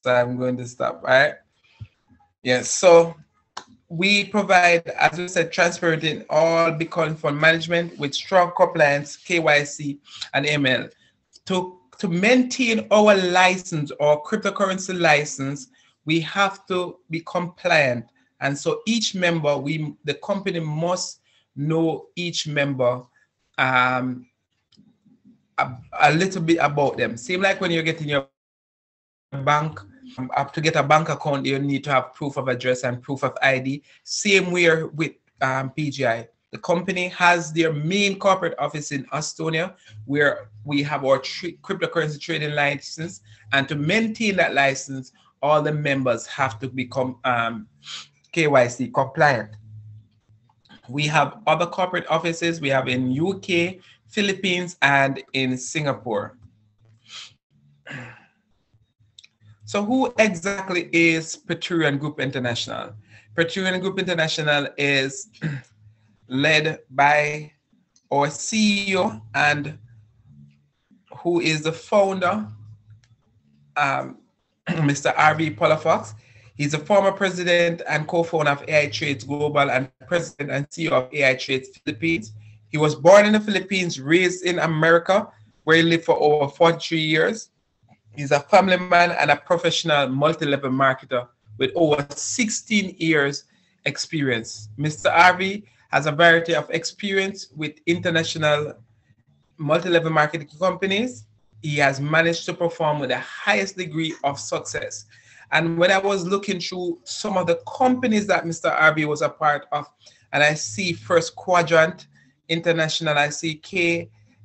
so I'm going to stop. All right. Yes. So we provide, as we said, transparent in all Bitcoin fund management with strong compliance, KYC, and ML. To maintain our license or cryptocurrency license, we have to be compliant. And so each member, the company must know each member um, a little bit about them. Same like when you're getting your bank, to get a bank account, you need to have proof of address and proof of ID. Same way with PGI. The company has their main corporate office in Estonia, where we have our cryptocurrency trading license. And to maintain that license, all the members have to become KYC compliant. We have other corporate offices. We have in UK, Philippines, and in Singapore. So who exactly is Praetorian Group International? Praetorian Group International is led by our CEO and who is the founder, Mr. R.B. Palafox. He's a former president and co-founder of AI Trades Global and president and CEO of AI Trades Philippines. He was born in the Philippines, raised in America, where he lived for over 43 years. He's a family man and a professional multi-level marketer with over 16 years experience. Mr. RV has a variety of experience with international multi-level marketing companies. He has managed to perform with the highest degree of success. And when I was looking through some of the companies that Mr. RV was a part of, and I see First Quadrant International, I see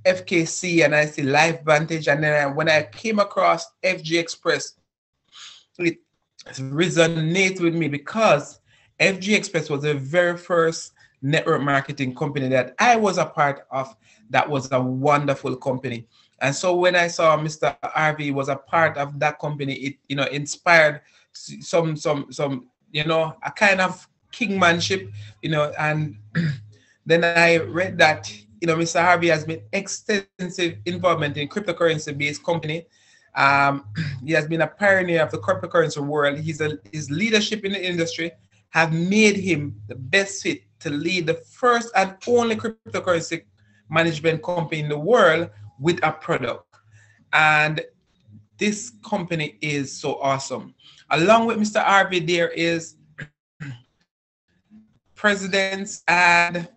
FKC, and I see LifeVantage, and then when I came across FG Express, it resonates with me because FG Express was the very first network marketing company that I was a part of. That was a wonderful company. And so when I saw Mr. RV was a part of that company, it inspired some a kind of kingmanship, and then I read that Mr. Harvey has been extensive involvement in cryptocurrency-based company. He has been a pioneer of the cryptocurrency world. His leadership in the industry have made him the best fit to lead the first and only cryptocurrency management company in the world with a product. And this company is so awesome. Along with Mr. Harvey, there is presidents and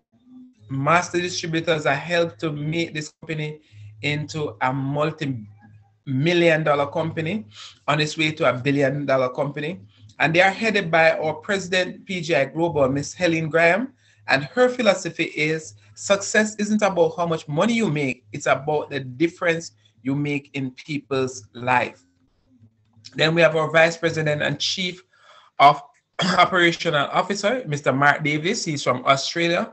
master distributors that helped to make this company into a multi-million-dollar company on its way to a billion-dollar company. And they are headed by our president, PGI Global, Miss Helen Graham. And her philosophy is success isn't about how much money you make, it's about the difference you make in people's life. Then we have our vice president and chief of operational officer, Mr. Mark Davis. He's from Australia.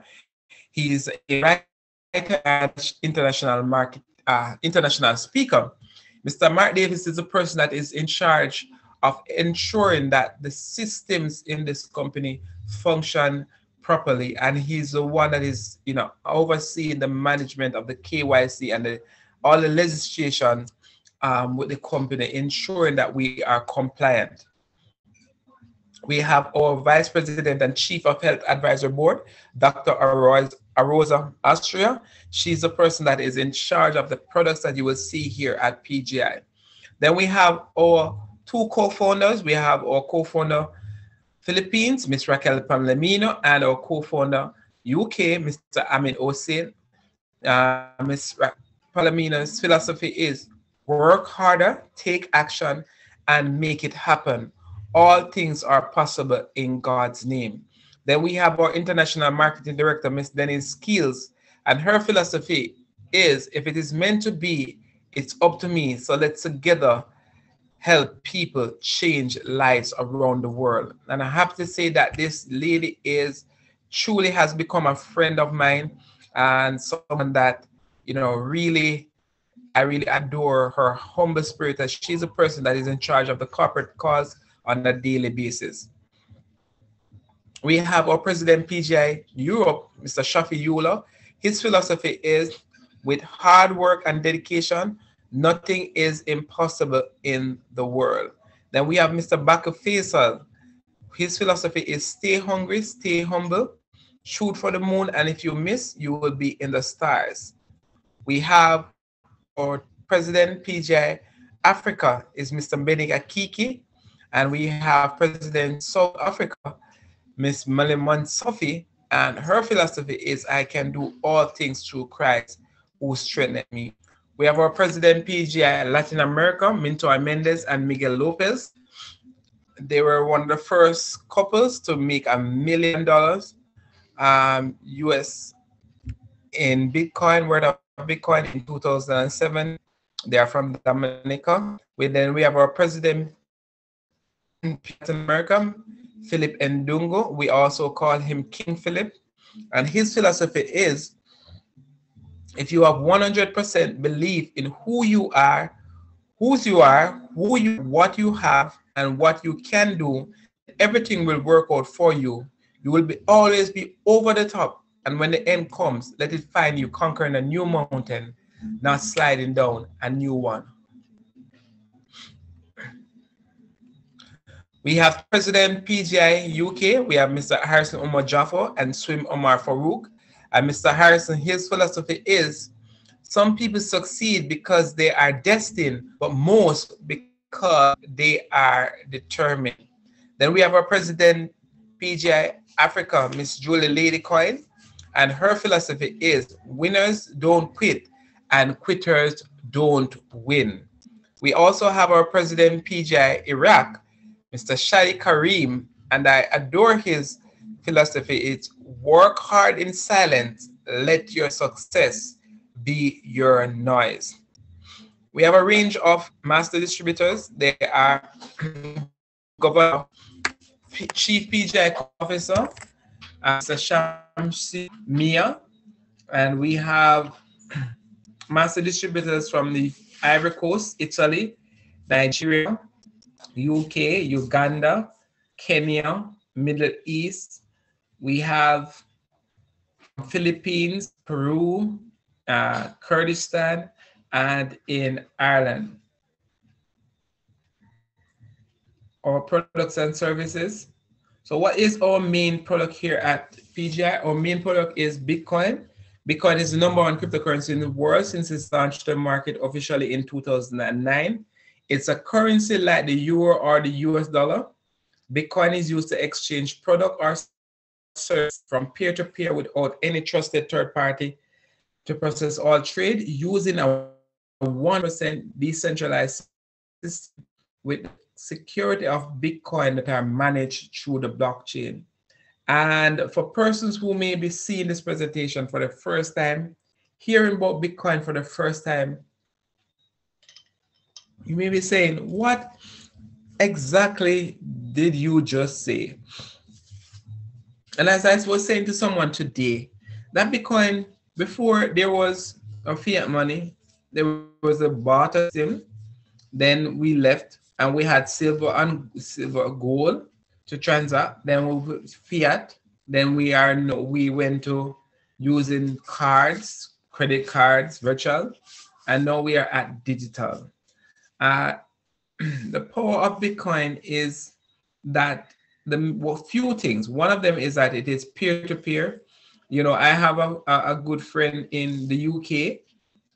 He's a writer and international speaker. Mr. Mark Davis is the person that is in charge of ensuring that the systems in this company function properly, and he's the one that is, overseeing the management of the KYC and all the legislation with the company, ensuring that we are compliant. We have our Vice President and Chief of Health Advisor Board, Dr. Arosa Austria. She's the person that is in charge of the products that you will see here at PGI. Then we have our two co-founders. We have our co-founder Philippines, Ms. Raquel Palomino, and our co-founder UK, Mr. Amin Hossein. Ms. Palomino's philosophy is work harder, take action, and make it happen. All things are possible in God's name. Then we have our international marketing director, Ms. Denise Skills, and her philosophy is, if it is meant to be, it's up to me. So let's together help people change lives around the world. And I have to say that this lady truly has become a friend of mine, and someone that, I really adore her humble spirit, as she's a person that is in charge of the corporate cause on a daily basis. We have our president PGI Europe, Mr. Shafi Euler. His philosophy is, with hard work and dedication, nothing is impossible in the world. Then we have Mr. Bakr Faisal. His philosophy is stay hungry, stay humble, shoot for the moon, and if you miss, you will be in the stars. We have our President PGI Africa is Mr. Benik Akiki, and we have President South Africa, Miss Maliman Sophie, and her philosophy is I can do all things through Christ who strengthened me. We have our President PGI Latin America, Minto Mendes and Miguel Lopez. They were one of the first couples to make $1 million US in Bitcoin, worth of Bitcoin in 2007. They are from Dominica. Then we have our President in Latin America, Philip Ndungo. We also call him King Philip. And his philosophy is, if you have 100% belief in who you are, whose you are, what you have, and what you can do, everything will work out for you. You will always be over the top. And when the end comes, let it find you conquering a new mountain, not sliding down a new one. We have President PGI UK. We have Mr. Harrison Omar Jaffa and Swim Omar Farouk. And Mr. Harrison, his philosophy is, some people succeed because they are destined, but most because they are determined. Then we have our President PGI Africa, Miss Julie Ladycoin, and her philosophy is winners don't quit and quitters don't win. We also have our President PGI Iraq, Mr. Shadi Karim, and I adore his philosophy. It's work hard in silence, let your success be your noise. We have a range of master distributors. They are Governor, Chief PGI Officer, Mr. Shamsi Mia, and we have master distributors from the Ivory Coast, Italy, Nigeria, UK, Uganda, Kenya, Middle East. We have Philippines, Peru, Kurdistan, and in Ireland. Our products and services. So what is our main product here at PGI? Our main product is Bitcoin. Bitcoin is the #1 cryptocurrency in the world since it launched the market officially in 2009. It's a currency like the euro or the US dollar. Bitcoin is used to exchange product or service from peer-to-peer without any trusted third party to process all trade using a 1% decentralized system with security of Bitcoin that are managed through the blockchain. And for persons who may be seeing this presentation for the first time, hearing about Bitcoin for the first time, you may be saying, what exactly did you just say? And as I was saying to someone today, that Bitcoin, before there was a fiat money, there was a barter system, then we left and we had silver and gold to transact, then we fiat, then we went to using cards, credit cards, virtual, and now we are at digital. The power of Bitcoin is that few things. One of them is that it is peer-to-peer. You know, I have a good friend in the UK.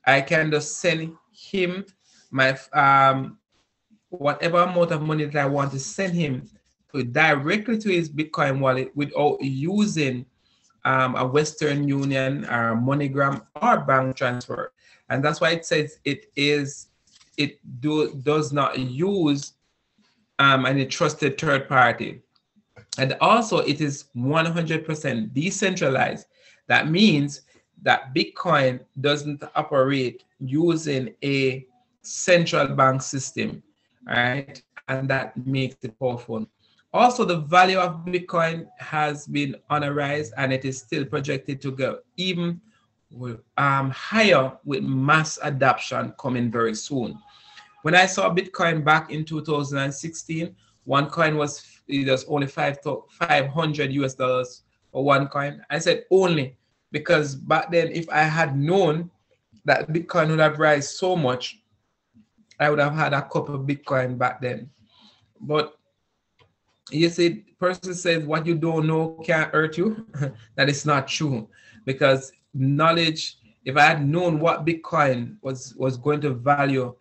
I can just send him my whatever amount of money that I want to send him directly to his Bitcoin wallet without using a Western Union or MoneyGram or bank transfer. And that's why it says it does not use any trusted third party. And also it is 100% decentralized. That means that Bitcoin doesn't operate using a central bank system, right? And that makes it powerful. Also, the value of Bitcoin has been on a rise, and it is still projected to go even higher with mass adoption coming very soon. When I saw Bitcoin back in 2016, one coin was only $500 US for one coin. I said only because back then, if I had known that Bitcoin would have risen so much, I would have had a couple of Bitcoin back then. But you see, person says what you don't know can't hurt you. That is not true, because knowledge. If I had known what Bitcoin was going to value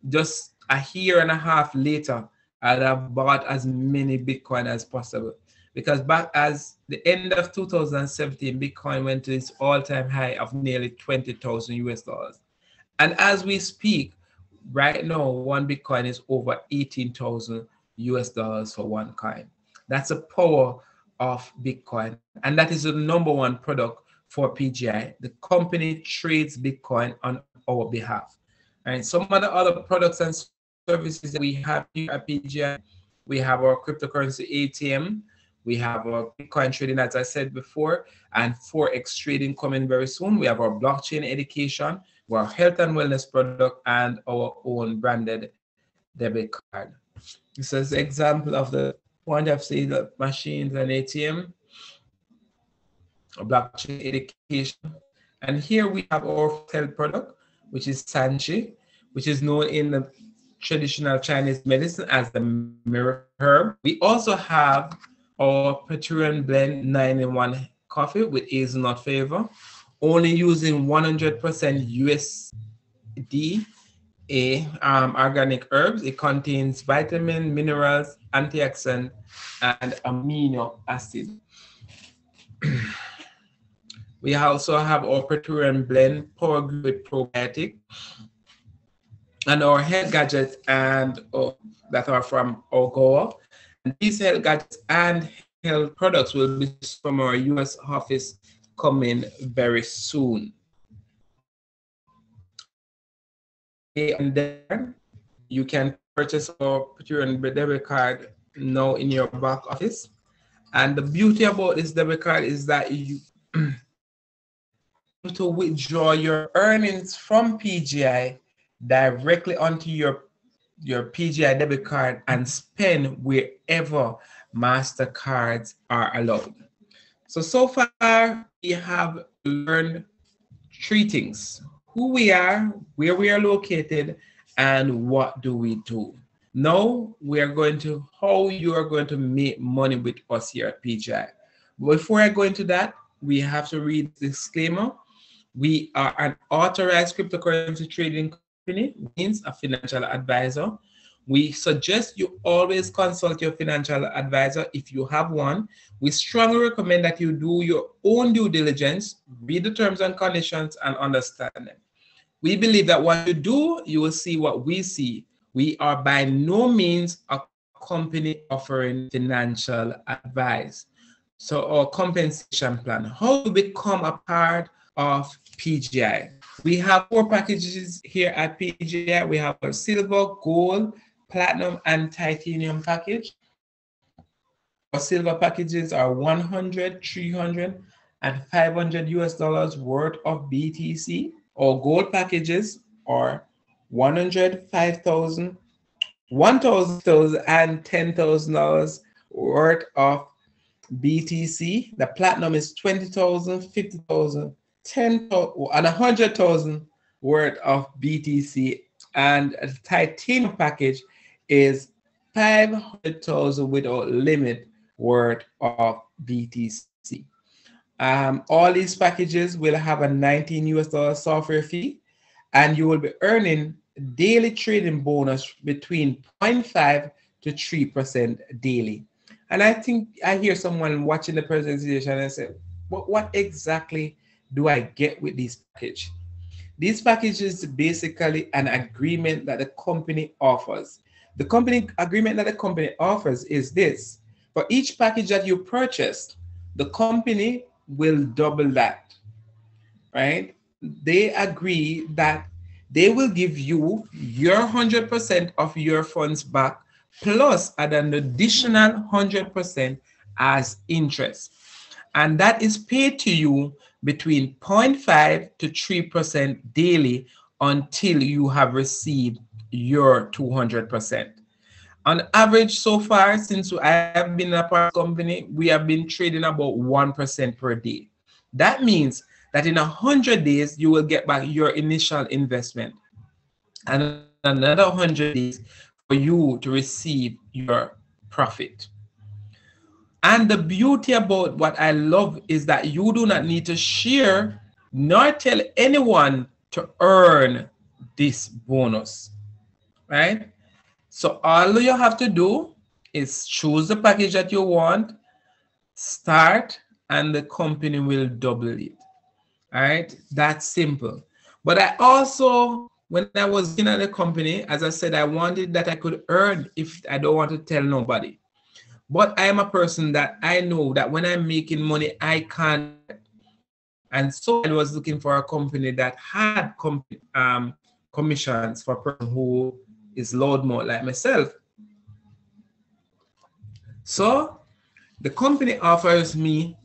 just a year and a half later, I'd have bought as many Bitcoin as possible. Because back as the end of 2017, Bitcoin went to its all-time high of nearly 20,000 US dollars. And as we speak, right now, one Bitcoin is over 18,000 US dollars for one coin. That's the power of Bitcoin. And that is the number one product for PGI. The company trades Bitcoin on our behalf. And some of the other products and services that we have here at PGI, we have our cryptocurrency ATM, we have our Bitcoin trading, as I said before, and Forex trading coming very soon. We have our blockchain education, our health and wellness product, and our own branded debit card. This is an example of the point of sale the machines and ATM, blockchain education. And here we have our health product, which is Sanchi, which is known in the traditional Chinese medicine as the miracle herb. We also have our Peruvian blend 9-in-1 coffee with hazelnut flavor, only using 100% USD organic herbs. It contains vitamin, minerals, antioxidant, and amino acid. We also have our Peruvian blend power with probiotic, and our health gadgets and that are from Ogoa. And these health gadgets and health products will be from our US office coming very soon. And then you can purchase our Peruvian debit card now in your back office. And the beauty about this debit card is that you to withdraw your earnings from PGI directly onto your PGI debit card and spend wherever MasterCards are allowed. So far we have learned three things: who we are, where we are located, and what do we do. Now we are going to how you are going to make money with us here at PGI. Before I go into that, we have to read the disclaimer. We are an authorized cryptocurrency trading company, means a financial advisor. We suggest you always consult your financial advisor if you have one. We strongly recommend that you do your own due diligence, read the terms and conditions, and understand them. We believe that when you do, you will see what we see. We are by no means a company offering financial advice. So our compensation plan, how to become a part of PGI. We have 4 packages here at PGI. We have a silver, gold, platinum, and titanium package. Our silver packages are 100, 300, and 500 US dollars worth of BTC. Our gold packages are 100, 5,000, 1,000, and $10,000 worth of BTC. The platinum is 20,000, 50,000, 10,000, and 100,000 worth of BTC. And the titanium package is 500,000 without limit worth of BTC. All these packages will have a $19 US software fee, and you will be earning daily trading bonus between 0.5 to 3% daily. And I think I hear someone watching the presentation and say, what exactly do I get with this package? This package is basically an agreement that the company offers. The company agreement that the company offers is this: for each package that you purchase, the company will double that, right? They agree that they will give you your 100% of your funds back plus an additional 100% as interest. And that is paid to you between 0.5 to 3% daily until you have received your 200%. On average, so far, since I have been a part of the company, we have been trading about 1% per day. That means that in 100 days, you will get back your initial investment, and another 100 days for you to receive your profit. And the beauty about what I love is that you do not need to share nor tell anyone to earn this bonus, right? So all you have to do is choose the package that you want, start, and the company will double it. All right, that's simple. But I also, when I was looking at the company, as I said, I wanted that I could earn if I don't want to tell nobody. But I am a person that I know that when I'm making money, I can't. And so I was looking for a company that had commissions for a person who is loudmouth like myself. So the company offers me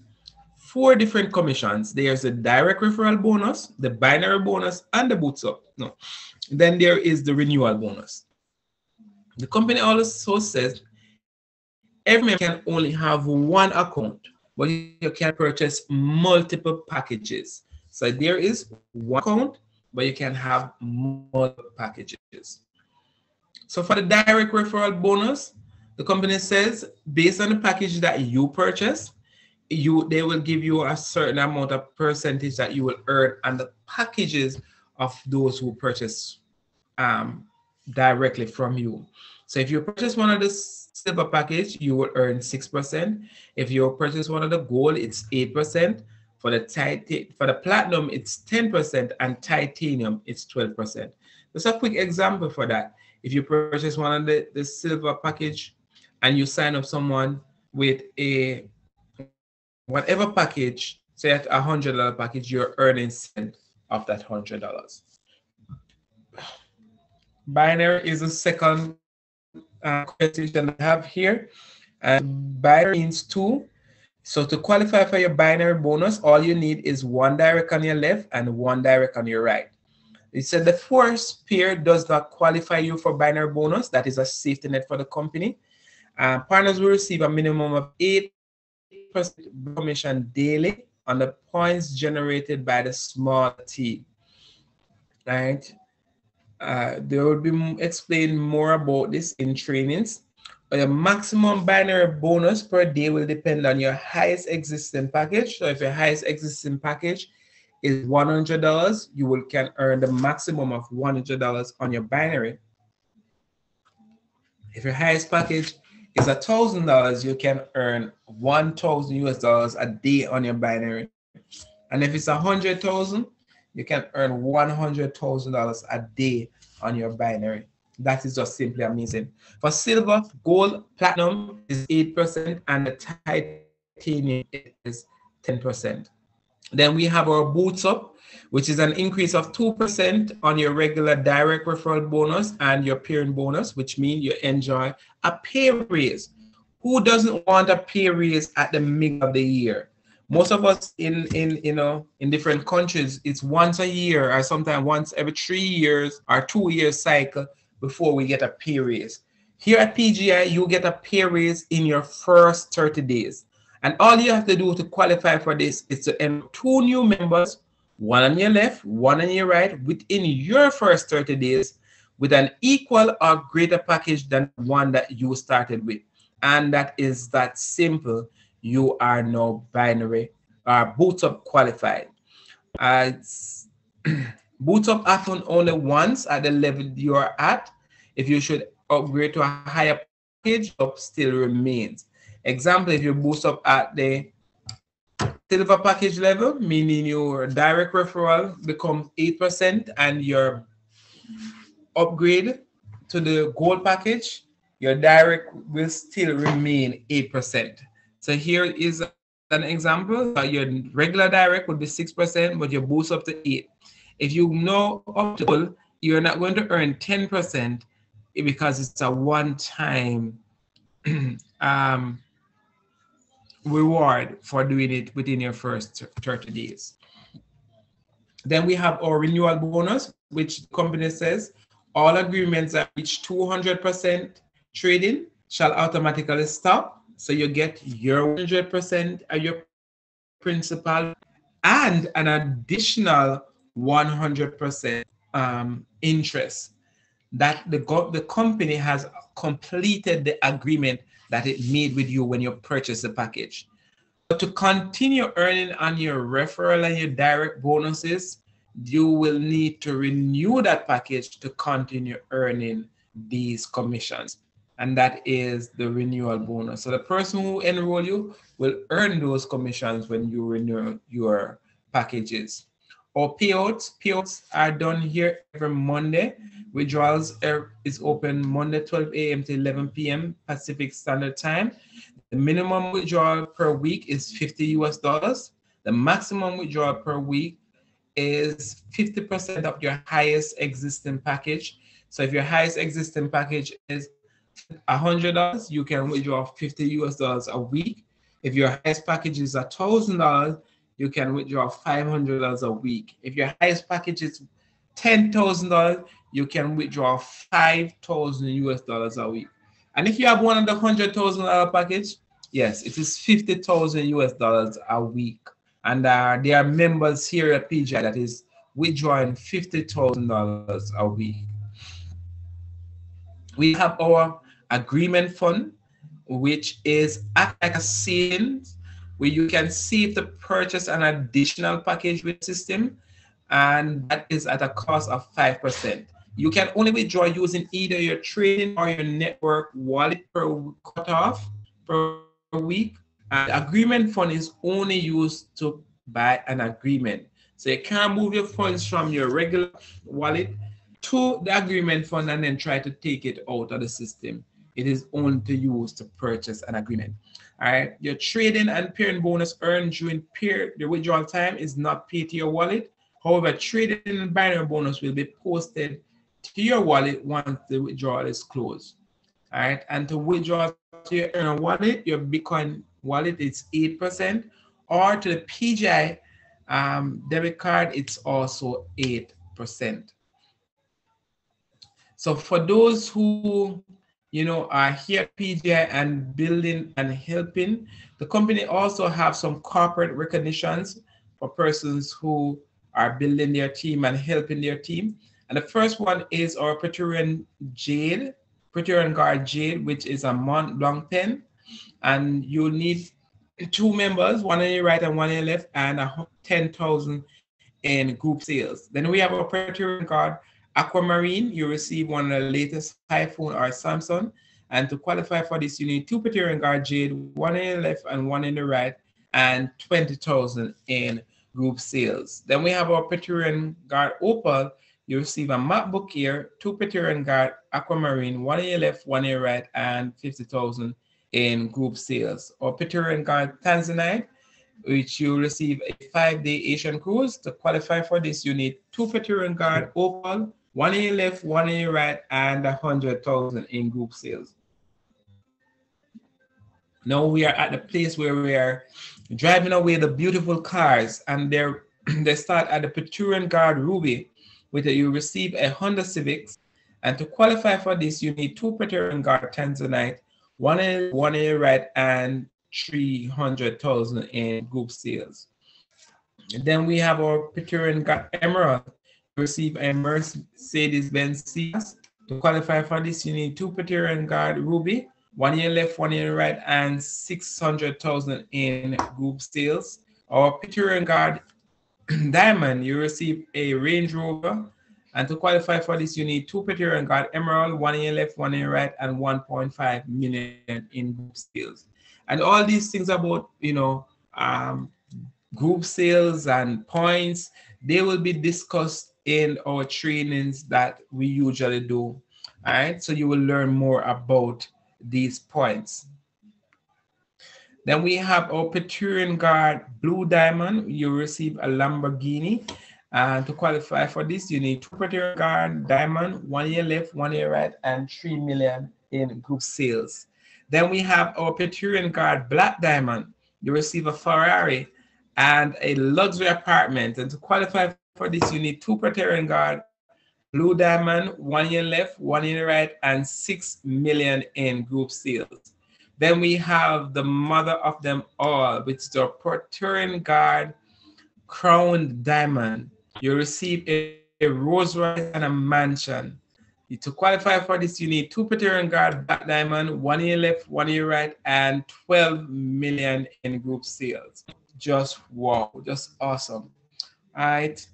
4 different commissions. There's a direct referral bonus, the binary bonus, and the boots up. No. Then there is the renewal bonus. The company also says every member can only have one account, but you can purchase multiple packages. So there is one account, but you can have multiple packages. So for the direct referral bonus, the company says based on the package that you purchase, they will give you a certain amount of percentage that you will earn on the packages of those who purchase directly from you. So if you purchase one of the silver package, you will earn 6%. If you purchase one of the gold, it's 8%. For the platinum, it's 10%, and titanium, it's 12%. Just a quick example for that. If you purchase one of the silver package and you sign up someone with a whatever package, say at $100 package, you're earning cent of that $100. Binary is the second question I have here. And binary means 2. So to qualify for your binary bonus, all you need is 1 direct on your left and 1 direct on your right. It said the first pair does not qualify you for binary bonus. That is a safety net for the company. Partners will receive a minimum of 8% commission daily on the points generated by the small team. Right? There will be explained more about this in trainings. Your maximum binary bonus per day will depend on your highest existing package. So if your highest existing package is $100, you can earn the maximum of $100 on your binary. If your highest package is $1,000, you can earn $1,000 a day on your binary. And if it's 100,000, you can earn $100,000 a day on your binary. That is just simply amazing. For silver, gold, platinum is 8%, and the titanium is 10%. Then we have our boots up, which is an increase of 2% on your regular direct referral bonus and your pairing bonus, which means you enjoy a pay raise. Who doesn't want a pay raise at the middle of the year? Most of us in different countries, it's once a year or sometimes once every 3 years or 2 year cycle before we get a pay raise. Here at PGI, you get a pay raise in your first 30 days. And all you have to do to qualify for this is to enter 2 new members, 1 on your left, 1 on your right, within your first 30 days with an equal or greater package than the one that you started with. And that is that simple. You are now binary or boots up qualified. Boots up happen only once at the level you're at. If you should upgrade to a higher package, up still remains. Example, if you boost up at the silver package level, meaning your direct referral becomes 8% and your upgrade to the gold package, your direct will still remain 8%. So here is an example. Your regular direct would be 6%, but you boost up to 8. If you know up to gold, you're not going to earn 10% because it's a one-time reward for doing it within your first 30 days. Then we have our renewal bonus, which the company says all agreements that reach 200% trading shall automatically stop. So you get your 100% of your principal and an additional 100% interest. that the company has completed the agreement that it made with you when you purchase the package. But to continue earning on your referral and your direct bonuses, you will need to renew that package to continue earning these commissions. And that is the renewal bonus. So the person who enroll you will earn those commissions when you renew your packages. Or payouts are done here every Monday. Withdrawals is open Monday 12 a.m. to 11 p.m. Pacific Standard Time. The minimum withdrawal per week is $50 US. The maximum withdrawal per week is 50% of your highest existing package. So if your highest existing package is $100, you can withdraw $50 US a week. If your highest package is $1,000, you can withdraw $500 a week. If your highest package is $10,000, you can withdraw $5,000 US a week. And if you have one of the $100,000 package, yes, it is $50,000 US a week. And there are members here at PGI that is withdrawing $50,000 a week. We have our agreement fund, which is act like a savings, where you can save to purchase an additional package with system, and that is at a cost of 5%. You can only withdraw using either your trading or your network wallet per cutoff per week. And agreement fund is only used to buy an agreement. So you can't move your funds from your regular wallet to the agreement fund and then try to take it out of the system. It is only to use to purchase an agreement. All right. Your trading and pairing bonus earned during the withdrawal time is not paid to your wallet. However, trading and binary bonus will be posted to your wallet once the withdrawal is closed. All right. And to withdraw to your wallet, your Bitcoin wallet, it's 8%, or to the PGI debit card, it's also 8%. So for those who are here at PGI and building and helping, the company also have some corporate recognitions for persons who are building their team and helping their team. And the first one is our Praetorian Guard Jade, which is a Mont-Blanc pen. And you need 2 members, one on your right and one on your left, and 10,000 in group sales. Then we have our Praetorian Guard Aquamarine. You receive one of the latest iPhone or Samsung. And to qualify for this, you need 2 Praetorian Guard Jade, one on the left and one on the right, and 20,000 in group sales. Then we have our Praetorian Guard Opal. You receive a MacBook Air, 2 Praetorian Guard Aquamarine, one on your left, one on your right, and 50,000 in group sales. Or Praetorian Guard Tanzanite, which you receive a 5-day Asian cruise. To qualify for this, you need 2 Praetorian Guard Opal, one on your left, one on your right, and 100,000 in group sales. Now we are at the place where we are driving away the beautiful cars, and they start at the Praetorian Guard Ruby, with you receive a Honda Civics. And to qualify for this, you need 2 Praetorian Guard Tanzanite, one on your right, and 300,000 in group sales. And then we have our Praetorian Guard Emerald. You receive a Mercedes-Benz C-Class. To qualify for this, you need 2 Praetorian Guard Ruby, one on your left, one on your right, and 600,000 in group sales. Our Praetorian Guard Diamond, you receive a Range Rover. And to qualify for this, you need 2 Praetorian Guard Emerald, one on your left, one on your right, and 1.5 million in group sales. And all these things about, group sales and points, they will be discussed in our trainings that we usually do. All right, so you will learn more about these points. Then we have our Praetorian Guard Blue Diamond. You receive a Lamborghini. And to qualify for this, you need 2 Praetorian Guard Diamond, one on your left, one on your right, and 3 million in group sales. Then we have our Praetorian Guard Black Diamond. You receive a Ferrari and a luxury apartment. And to qualify for this, you need 2 Praetorian Guard Blue Diamond, one on your left, one on your right, and 6 million in group sales. Then we have the mother of them all, which is the Praetorian Guard Crown Diamond. You receive a Rolls Royce and a mansion. To qualify for this, you need 2 Praetorian Guard Black Diamond, 1 in your left, 1 in your right, and 12 million in group sales. Just wow, just awesome. All right.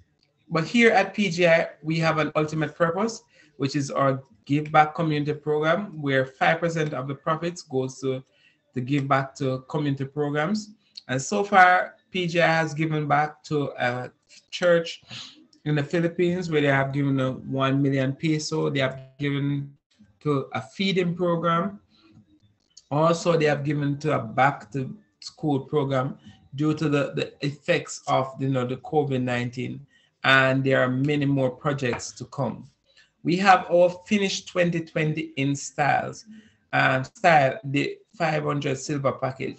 But here at PGI, we have an ultimate purpose, which is our Give Back Community Program, where 5% of the profits goes to give back to community programs. And so far, PGI has given back to a church in the Philippines where they have given 1 million peso. They have given to a feeding program. Also, they have given to a back to school program due to the effects of the COVID-19. And there are many more projects to come. We have our finished 2020 in styles, the 500 silver package.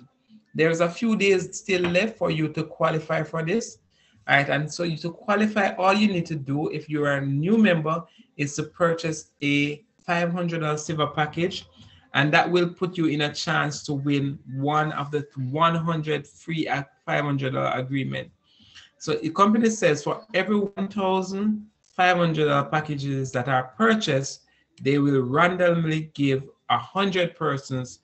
There's a few days still left for you to qualify for this. All right, and so to qualify, all you need to do if you're a new member is to purchase a $500 silver package, and that will put you in a chance to win one of the 100 free $500 agreement. So the company says for every 1,500 packages that are purchased, they will randomly give 100 persons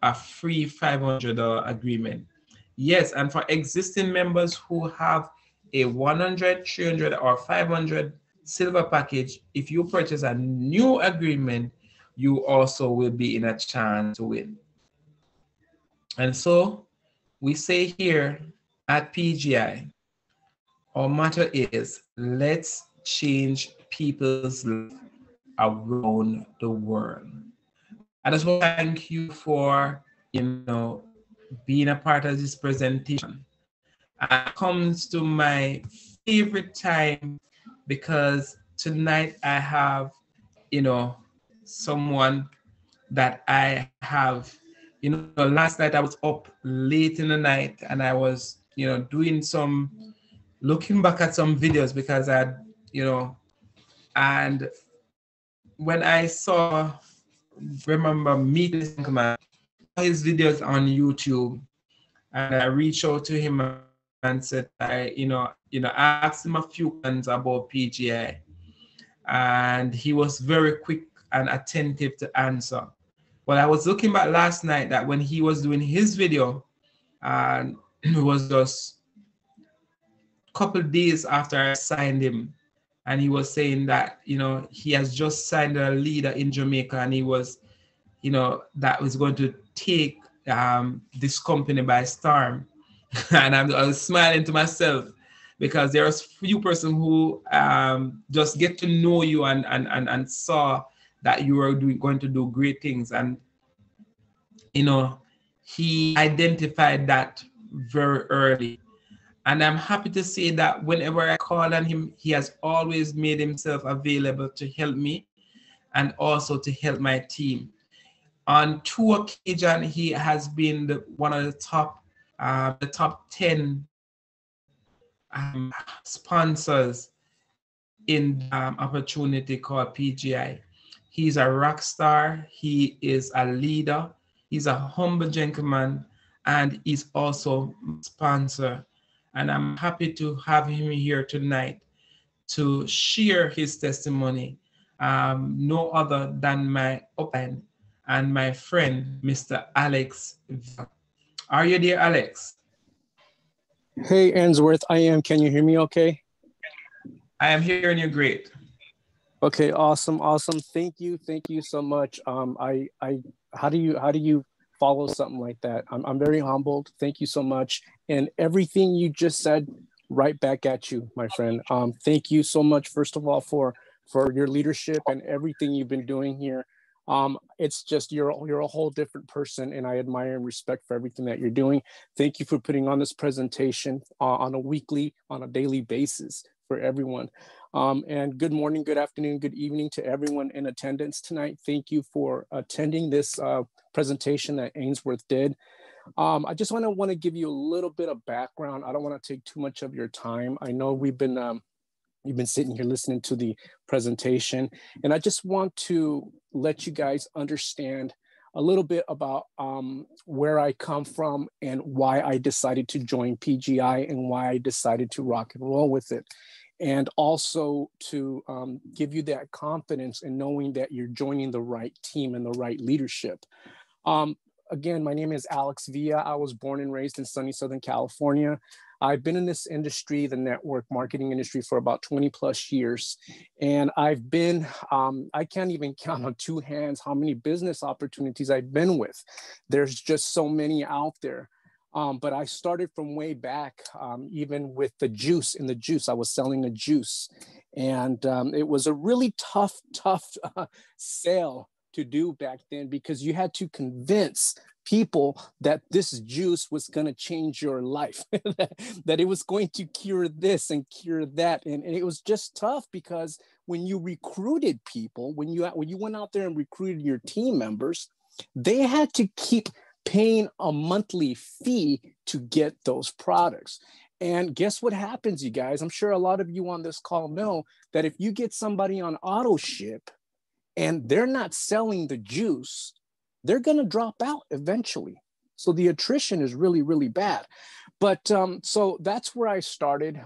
a free $500 agreement. Yes, and for existing members who have a 100, 300, or 500 silver package, if you purchase a new agreement, you also will be in a chance to win. And so we say here at PGI, our motto is, let's change people's life around the world. I just want to thank you for, being a part of this presentation. It comes to my favorite time because tonight I have, someone that I have, last night I was up late in the night and I was, doing looking back at some videos because and when I remember meeting this man, his videos on YouTube, and I reached out to him and said, I asked him a few questions about PGI, and he was very quick and attentive to answer. But I was looking back last night that when he was doing his video, and it was just a couple of days after I signed him, and he was saying that, he has just signed a leader in Jamaica, and he was, that was going to take this company by storm. And I was smiling to myself because there was few persons who just get to know you and saw that you were going to do great things. And, he identified that very early. And I'm happy to say that whenever I call on him, he has always made himself available to help me and also to help my team. On 2 occasions, he has been one of the top 10 sponsors in opportunity called PGI. He's a rock star. He is a leader. He's a humble gentleman, and he's also a sponsor. And I'm happy to have him here tonight to share his testimony. No other than my upline and my friend, Mr. Alex. Are you there, Alex? Hey, Ainsworth, I am. Can you hear me okay? I am hearing you great. Okay, awesome. Thank you so much. How do you follow something like that? I'm very humbled. Thank you so much. And everything you just said, right back at you, my friend. Thank you so much, first of all, for your leadership and everything you've been doing here. It's just you're a whole different person, and I admire and respect for everything that you're doing. Thank you for putting on this presentation on a daily basis for everyone. And good morning, good afternoon, good evening to everyone in attendance tonight. Thank you for attending this presentation that Ainsworth did. I just want to give you a little bit of background. I don't want to take too much of your time. I know you've been sitting here listening to the presentation, and I just want to let you guys understand a little bit about where I come from and why I decided to join PGI and why I decided to rock and roll with it. and also to give you that confidence in knowing that you're joining the right team and the right leadership. Again, my name is Alex Villa. I was born and raised in sunny Southern California. I've been in this industry, the network marketing industry, for about 20 plus years. And I've been, I can't even count on two hands how many business opportunities I've been with. There's just so many out there. But I started from way back, even with the juice. In the juice, I was selling the juice. And it was a really tough sale to do back then, because you had to convince people that this juice was going to change your life, that it was going to cure this and cure that. And it was just tough, because when you recruited people, when you went out there and recruited your team members, they had to keep paying a monthly fee to get those products. And guess what happens, you guys? I'm sure a lot of you on this call know that if you get somebody on auto ship and they're not selling the juice, they're going to drop out eventually. So the attrition is really, really bad. But so that's where I started.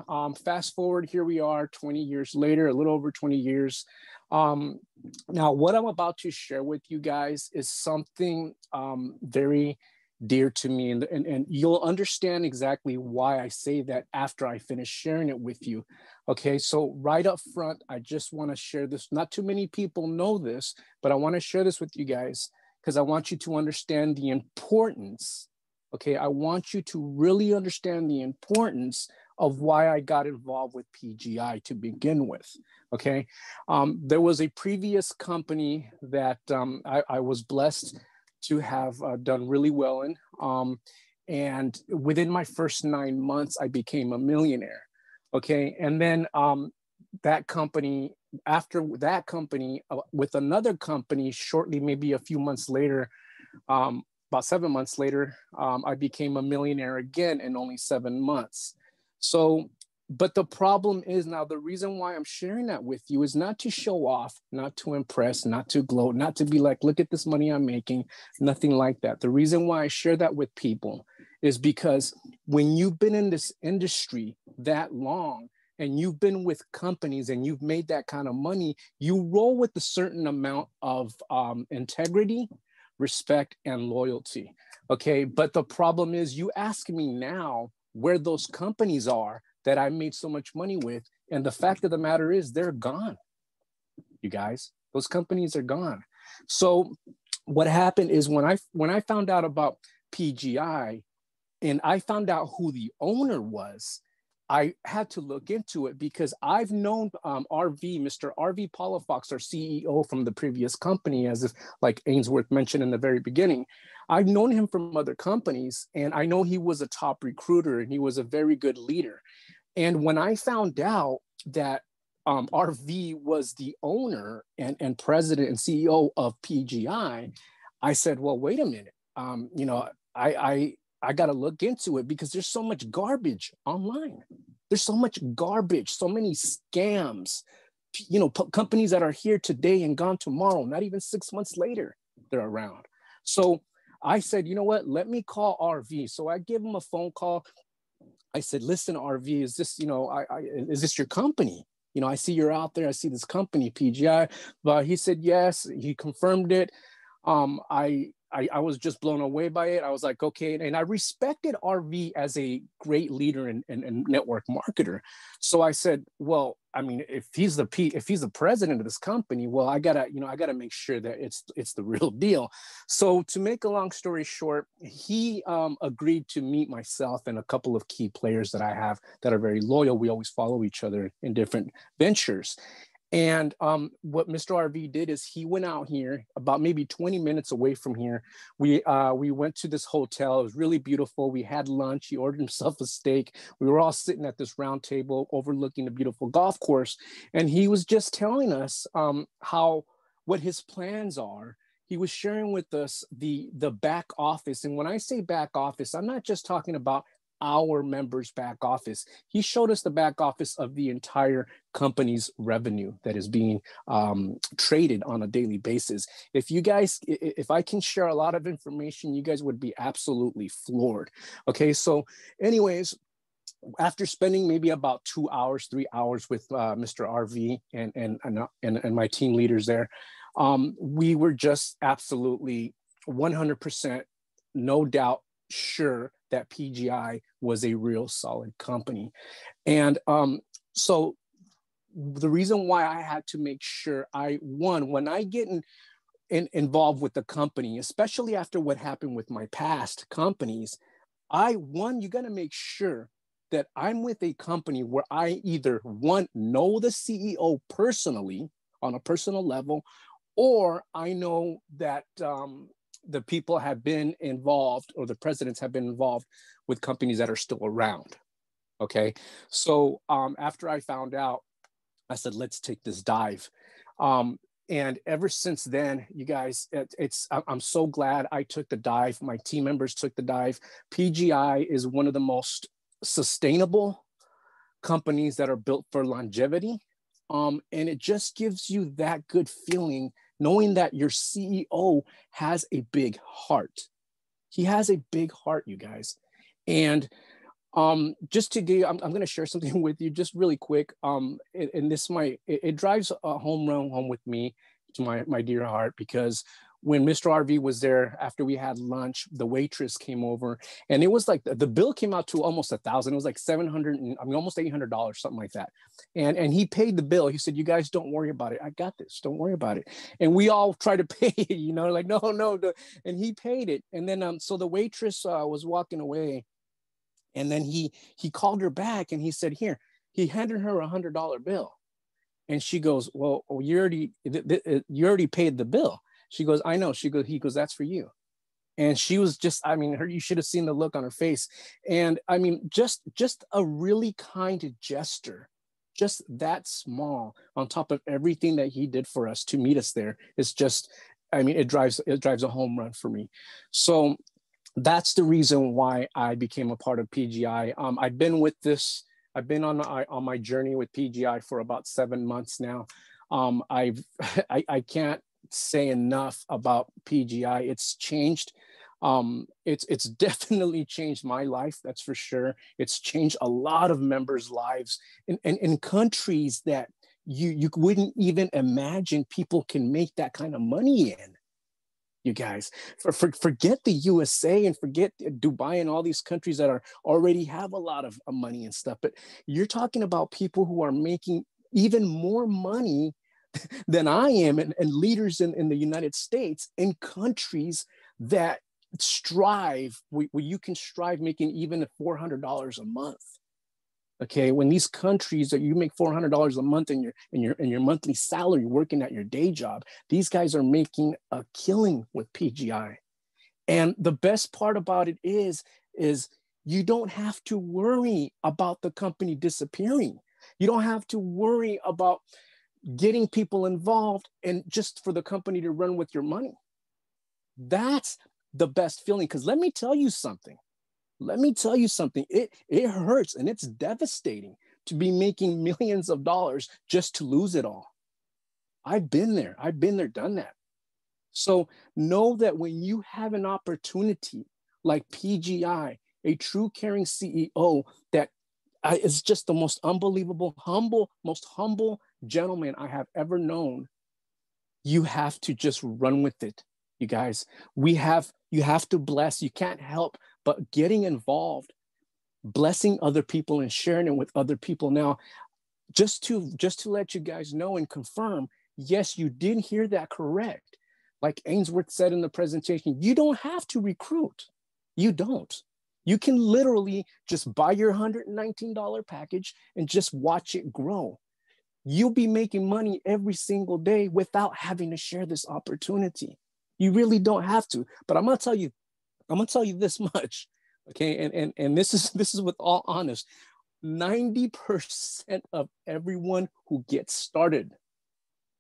Fast forward, here we are 20 years later, a little over 20 years. Now, what I'm about to share with you guys is something very dear to me. And you'll understand exactly why I say that after I finish sharing it with you. Okay, so right up front, I just want to share this. Not too many people know this, but I want to share this with you guys, because I want you to understand the importance. Okay, I want you to really understand the importance of why I got involved with PGI to begin with. Okay, there was a previous company that I was blessed to have done really well in. And within my first 9 months, I became a millionaire. Okay, and then that company, after that company, with another company, shortly, maybe a few months later, about 7 months later, I became a millionaire again in only 7 months. So, but the problem is, now the reason why I'm sharing that with you is not to show off, not to impress, not to gloat, not to be like, look at this money I'm making, nothing like that. The reason why I share that with people is because when you've been in this industry that long, and you've been with companies and you've made that kind of money, you roll with a certain amount of integrity, respect, and loyalty. Okay, but the problem is, you ask me now where those companies are that I made so much money with, and the fact of the matter is, they're gone. You guys, those companies are gone. So what happened is, when I found out about PGI and I found out who the owner was, I had to look into it, because I've known Mr. RV Palafox, our CEO from the previous company, as if, like Ainsworth mentioned in the very beginning. I've known him from other companies, and I know he was a top recruiter and he was a very good leader. And when I found out that RV was the owner and president and CEO of PGI, I said, well, wait a minute. I got to look into it, because there's so much garbage online. There's so much garbage, so many scams, companies that are here today and gone tomorrow, not even 6 months later, they're around. So I said, you know what, let me call RV. So I give him a phone call. I said, listen, RV, is this, is this your company? I see you're out there. I see this company, PGI. But he said, yes, he confirmed it. I was just blown away by it. I was like, okay. And I respected RV as a great leader and network marketer. So I said, well, I mean, if he's the president of this company, well, I gotta make sure that it's the real deal. So to make a long story short, he agreed to meet myself and a couple of key players that I have that are very loyal. We always follow each other in different ventures. And what Mr. RV did is, he went out here about maybe 20 minutes away from here. We went to this hotel. It was really beautiful. We had lunch. He ordered himself a steak. We were all sitting at this round table overlooking the beautiful golf course. And he was just telling us what his plans are. He was sharing with us the back office. And when I say back office, I'm not just talking about our members' back office. He showed us the back office of the entire company's revenue that is being traded on a daily basis. If I can share a lot of information, you guys would be absolutely floored. Okay, so anyways, after spending maybe about 2 hours, 3 hours with Mr. RV and my team leaders there, we were just absolutely 100%, no doubt, sure that PGI was a real solid company. And so the reason why I had to make sure when I get involved with the company, especially after what happened with my past companies, you got to make sure that I'm with a company where I either know the CEO personally on a personal level, or I know that the people have been involved, or the presidents have been involved with companies that are still around. Okay. So after I found out, I said, let's take this dive. And ever since then, you guys, I'm so glad I took the dive. My team members took the dive. PGI is one of the most sustainable companies that are built for longevity. And it just gives you that good feeling knowing that your CEO has a big heart. He has a big heart, you guys. And just to give you, I'm going to share something with you just really quick. And this it drives a home run home with me to my dear heart, because when Mr. RV was there, after we had lunch, the waitress came over, and it was like the bill came out to almost $1,000. It was like almost $800, something like that. And he paid the bill. He said, "You guys don't worry about it. I got this. Don't worry about it." And we all tried to pay it, like, no. And he paid it. And then, so the waitress was walking away, and then he called her back, and he said, "Here," he handed her $100 bill. And she goes, "Well, you already paid the bill." She goes, "I know." He goes, "That's for you." And she was just, you should have seen the look on her face. And just a really kind gesture, just that small, on top of everything that he did for us to meet us there. It's just, it drives a home run for me. So that's the reason why I became a part of PGI. I've been on my journey with PGI for about 7 months now. I can't say enough about PGI. It's changed. It's definitely changed my life. That's for sure. It's changed a lot of members' lives in countries that you wouldn't even imagine people can make that kind of money in. You guys, forget the USA and forget Dubai and all these countries that already have a lot of money and stuff. But you're talking about people who are making even more money than I am, and leaders in the United States, in countries that strive, where you can strive making even $400 a month. Okay, when these countries that you make $400 a month in your monthly salary working at your day job, these guys are making a killing with PGI. And the best part about it is you don't have to worry about the company disappearing. You don't have to worry about getting people involved and just for the company to run with your money. That's the best feeling. Because let me tell you something. It hurts, and it's devastating to be making millions of dollars just to lose it all. I've been there, done that. So know that when you have an opportunity like PGI, a true caring CEO that is just the most unbelievable, most humble gentleman I have ever known, you have to just run with it. You guys, you have to bless. You can't help but getting involved, blessing other people and sharing it with other people. Now, just to let you guys know and confirm, yes, you did hear that correct. Like Ainsworth said in the presentation, you don't have to recruit. You don't. You can literally just buy your $119 package and just watch it grow. You'll be making money every single day without having to share this opportunity. You really don't have to. But I'm gonna tell you this much, okay? And this is with all honest. 90% of everyone who gets started,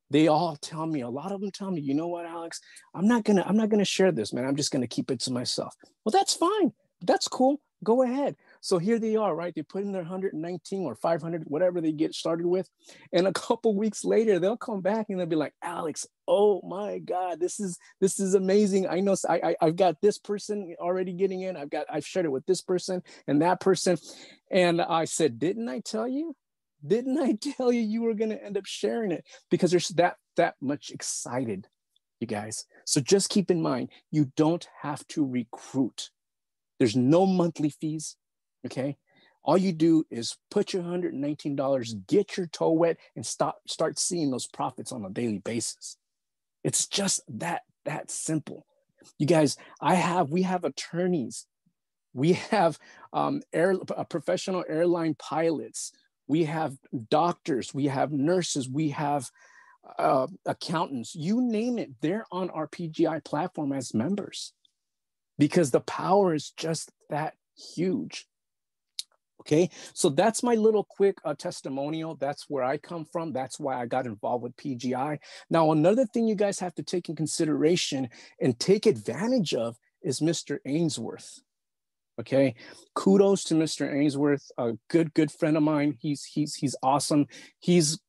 they all tell me, a lot of them tell me, "You know what, Alex? I'm not gonna share this, man. I'm just gonna keep it to myself." Well, that's fine. That's cool. Go ahead. So here they are, right? They put in their 119 or 500, whatever they get started with. And a couple weeks later, they'll come back and they'll be like, Alex, oh my God, this is amazing. I know I've got this person already getting in. I've shared it with this person and that person. And I said, didn't I tell you? Didn't I tell you you were going to end up sharing it? Because there's that much excited, you guys. So just keep in mind, you don't have to recruit. There's no monthly fees. Okay. All you do is put your $119, get your toe wet, and start seeing those profits on a daily basis. It's just that simple. You guys, we have attorneys. We have professional airline pilots. We have doctors. We have nurses. We have accountants. You name it. They're on our PGI platform as members because the power is just that huge. Okay, so that's my little quick testimonial. That's where I come from. That's why I got involved with PGI. Now, another thing you guys have to take in consideration and take advantage of is Mr. Ainsworth. Okay, kudos to Mr. Ainsworth, a good friend of mine. He's awesome. He's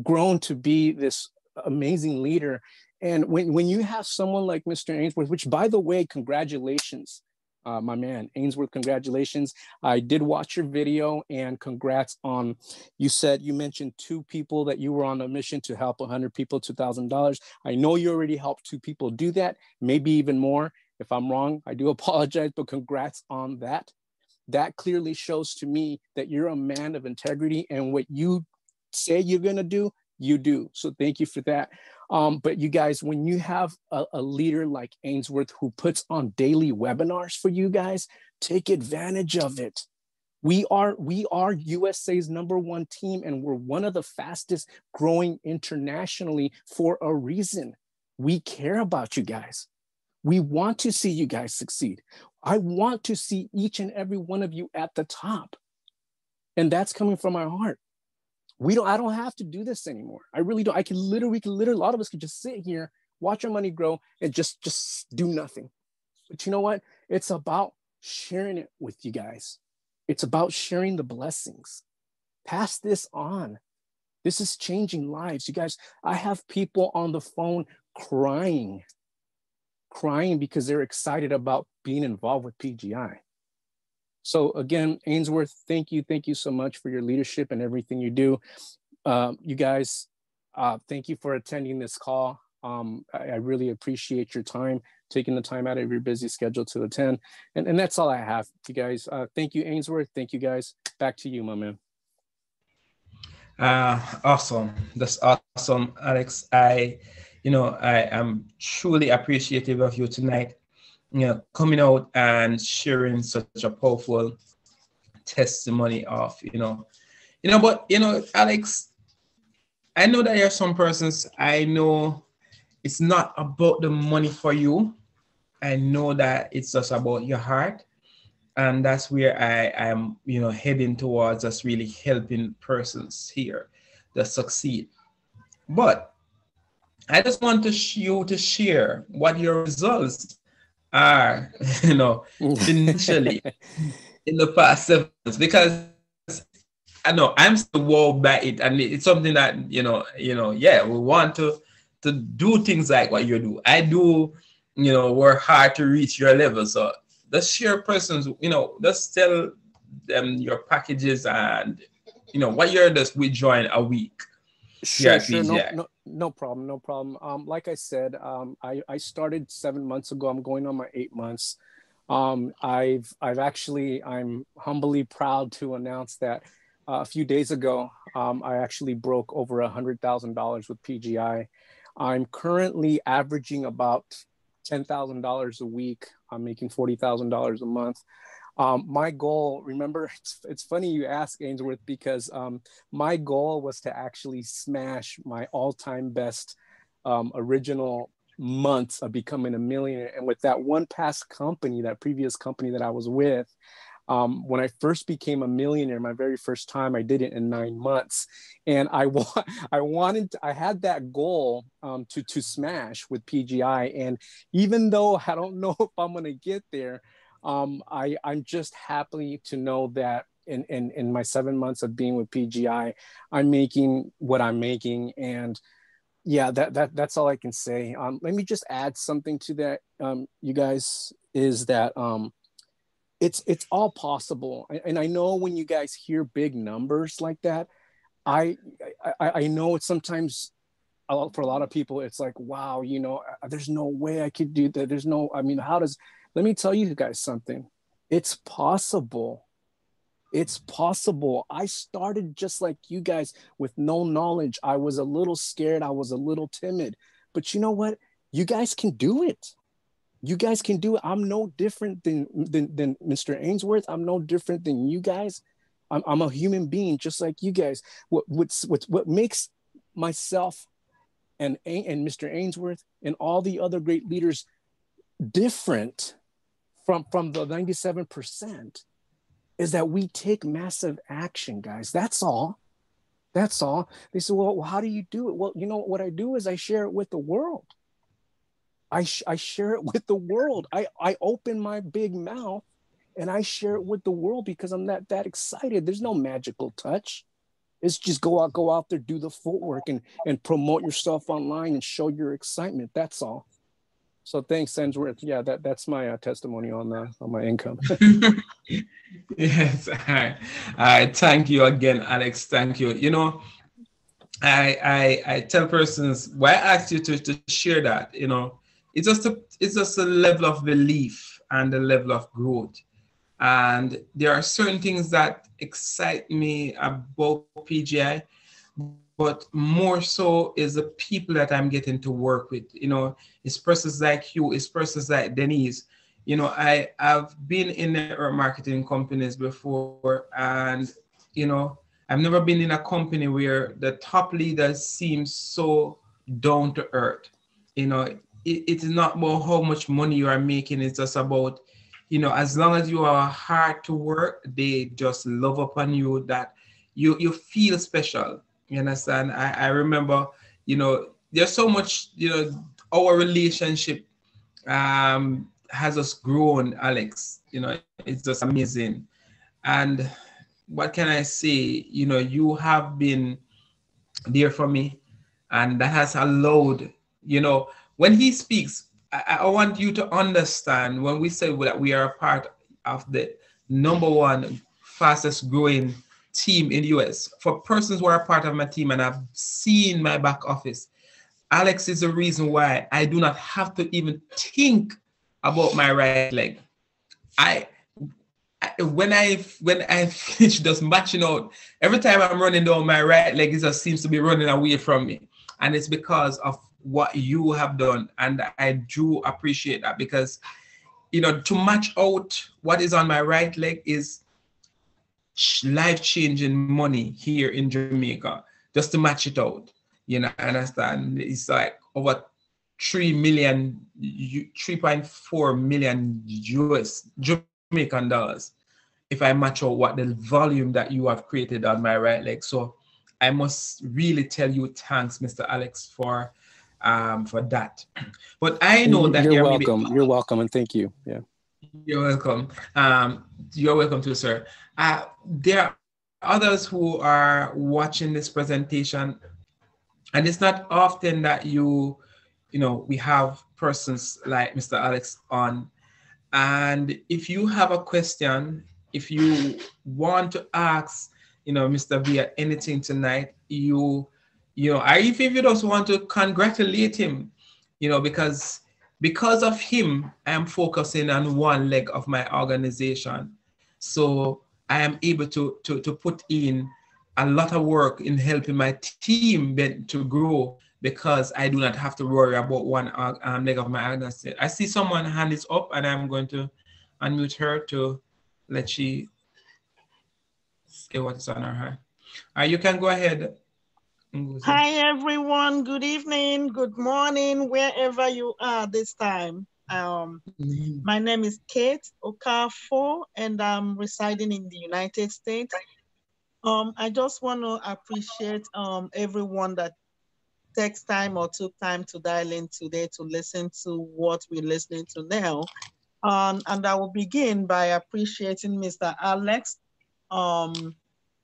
grown to be this amazing leader. And when you have someone like Mr. Ainsworth, which by the way, congratulations. My man, Ainsworth, congratulations. I did watch your video and congrats on, you mentioned 2 people that you were on a mission to help 100 people, $2,000. I know you already helped 2 people do that, maybe even more. If I'm wrong, I do apologize, but congrats on that. That clearly shows to me that you're a man of integrity and what you say you're gonna do, you do. So thank you for that. But you guys, when you have a leader like Ainsworth who puts on daily webinars for you guys, take advantage of it. We are USA's #1 team, and we're one of the fastest growing internationally for a reason. We care about you guys. We want to see you guys succeed. I want to see each and every one of you at the top. And that's coming from our heart. I don't have to do this anymore. I really don't. We can literally, a lot of us could just sit here, watch our money grow and just do nothing. But you know what? It's about sharing it with you guys. It's about sharing the blessings. Pass this on. This is changing lives. You guys, I have people on the phone crying because they're excited about being involved with PGI. So again, Ainsworth, thank you so much for your leadership and everything you do. You guys, thank you for attending this call. I really appreciate your time, taking the time out of your busy schedule to attend. And that's all I have, you guys. Thank you, Ainsworth. Thank you, guys. Back to you, my man. Awesome. That's awesome, Alex. I am truly appreciative of you tonight, coming out and sharing such a powerful testimony of, but, Alex, I know that there are some persons, I know it's not about the money for you. I know that it's just about your heart. And that's where I am, heading towards, us really helping persons here that succeed. But I just want you to share what your results are, financially in the past 7 months, because I know I'm still wowed by it, and it's something that we want to do things like what you do. I do, work hard to reach your level. So just share persons, just tell them your packages and what you're just withdrawing a week. Sure. No problem. Like I said, I started 7 months ago. I'm going on my 8 months. I'm humbly proud to announce that a few days ago, I actually broke over $100,000 with PGI. I'm currently averaging about $10,000 a week. I'm making $40,000 a month. My goal, remember, it's funny you ask, Ainsworth, because my goal was to actually smash my all-time best original months of becoming a millionaire. And with that one past company, that previous company that I was with, when I first became a millionaire, my very first time, I did it in 9 months. And I had that goal to smash with PGI. And even though I don't know if I'm going to get there, I'm just happy to know that in my 7 months of being with PGI, I'm making what I'm making. And yeah, that's all I can say. Let me just add something to that, you guys, is that it's all possible. And I know when you guys hear big numbers like that, I know it's sometimes for a lot of people, it's like, wow, there's no way I could do that. I mean, let me tell you guys something. It's possible. It's possible. I started just like you guys with no knowledge. I was a little scared. I was a little timid. But you know what? You guys can do it. You guys can do it. I'm no different than Mr. Ainsworth. I'm no different than you guys. I'm a human being just like you guys. What makes myself and Mr. Ainsworth and all the other great leaders different from the 97% is that we take massive action, guys. That's all. That's all. They say, well, how do you do it? Well, what I do is I share it with the world. I share it with the world. I open my big mouth and I share it with the world because I'm that excited. There's no magical touch. It's just go out there, do the footwork and promote yourself online and show your excitement. That's all. So thanks, Ainsworth. Yeah, that's my testimony on my income. Yes, I thank you again, Alex. Thank you. I tell persons why I asked you to share that. It's just a level of belief and a level of growth. And there are certain things that excite me about PGI, but more so is the people that I'm getting to work with. It's persons like you, it's persons like Denise. I've been in network marketing companies before, and I've never been in a company where the top leaders seem so down to earth. It is not about how much money you are making. It's just about, as long as you are hard to work, they just love upon you, that you feel special. You understand? I remember, there's so much, our relationship has us grown, Alex. It's just amazing. And what can I say? You have been there for me, and that has allowed, when he speaks, I want you to understand when we say that we are a part of the #1 fastest growing team in the US. For persons who are part of my team and have seen my back office, Alex is the reason why I do not have to even think about my right leg. When I finish just matching out, every time I'm running down, my right leg just seems to be running away from me. And it's because of what you have done. And I do appreciate that, because, to match out what is on my right leg is life-changing money here in Jamaica, just to match it out. I understand. It's like over 3.4 million US Jamaican dollars if I match out what the volume that you have created on my right leg. So I must really tell you thanks, Mr. Alex, for that. But I know that you're welcome. You're welcome, and thank you. Yeah, you're welcome. You're welcome too, sir. There are others who are watching this presentation, and it's not often that we have persons like Mr. Alex on. And if you have a question, if you want to ask, Mr. Via anything tonight, or if you just want to congratulate him, because of him, I am focusing on one leg of my organization. So I am able to put in a lot of work in helping my team to grow, because I do not have to worry about one leg of my organization. I see someone hand is up, and I'm going to unmute her to let she say what is on her heart. You can go ahead. Hi, everyone. Good evening, good morning, wherever you are this time. My name is Kate Okafor, and I'm residing in the United States. I just want to appreciate everyone that takes time or took time to dial in today to listen to what we're listening to now. And I will begin by appreciating Mr. Alex.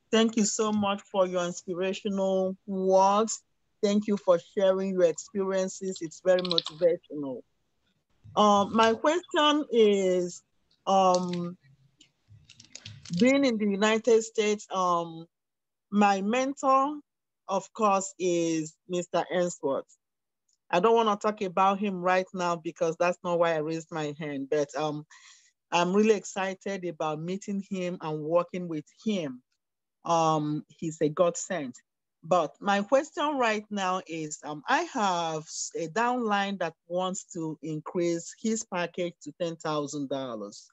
Thank you so much for your inspirational words. Thank you for sharing your experiences. It's very motivational. My question is, being in the United States, my mentor, of course, is Mr. Ainsworth. I don't want to talk about him right now because that's not why I raised my hand, but I'm really excited about meeting him and working with him. He's a godsend. But my question right now is, I have a downline that wants to increase his package to $10,000.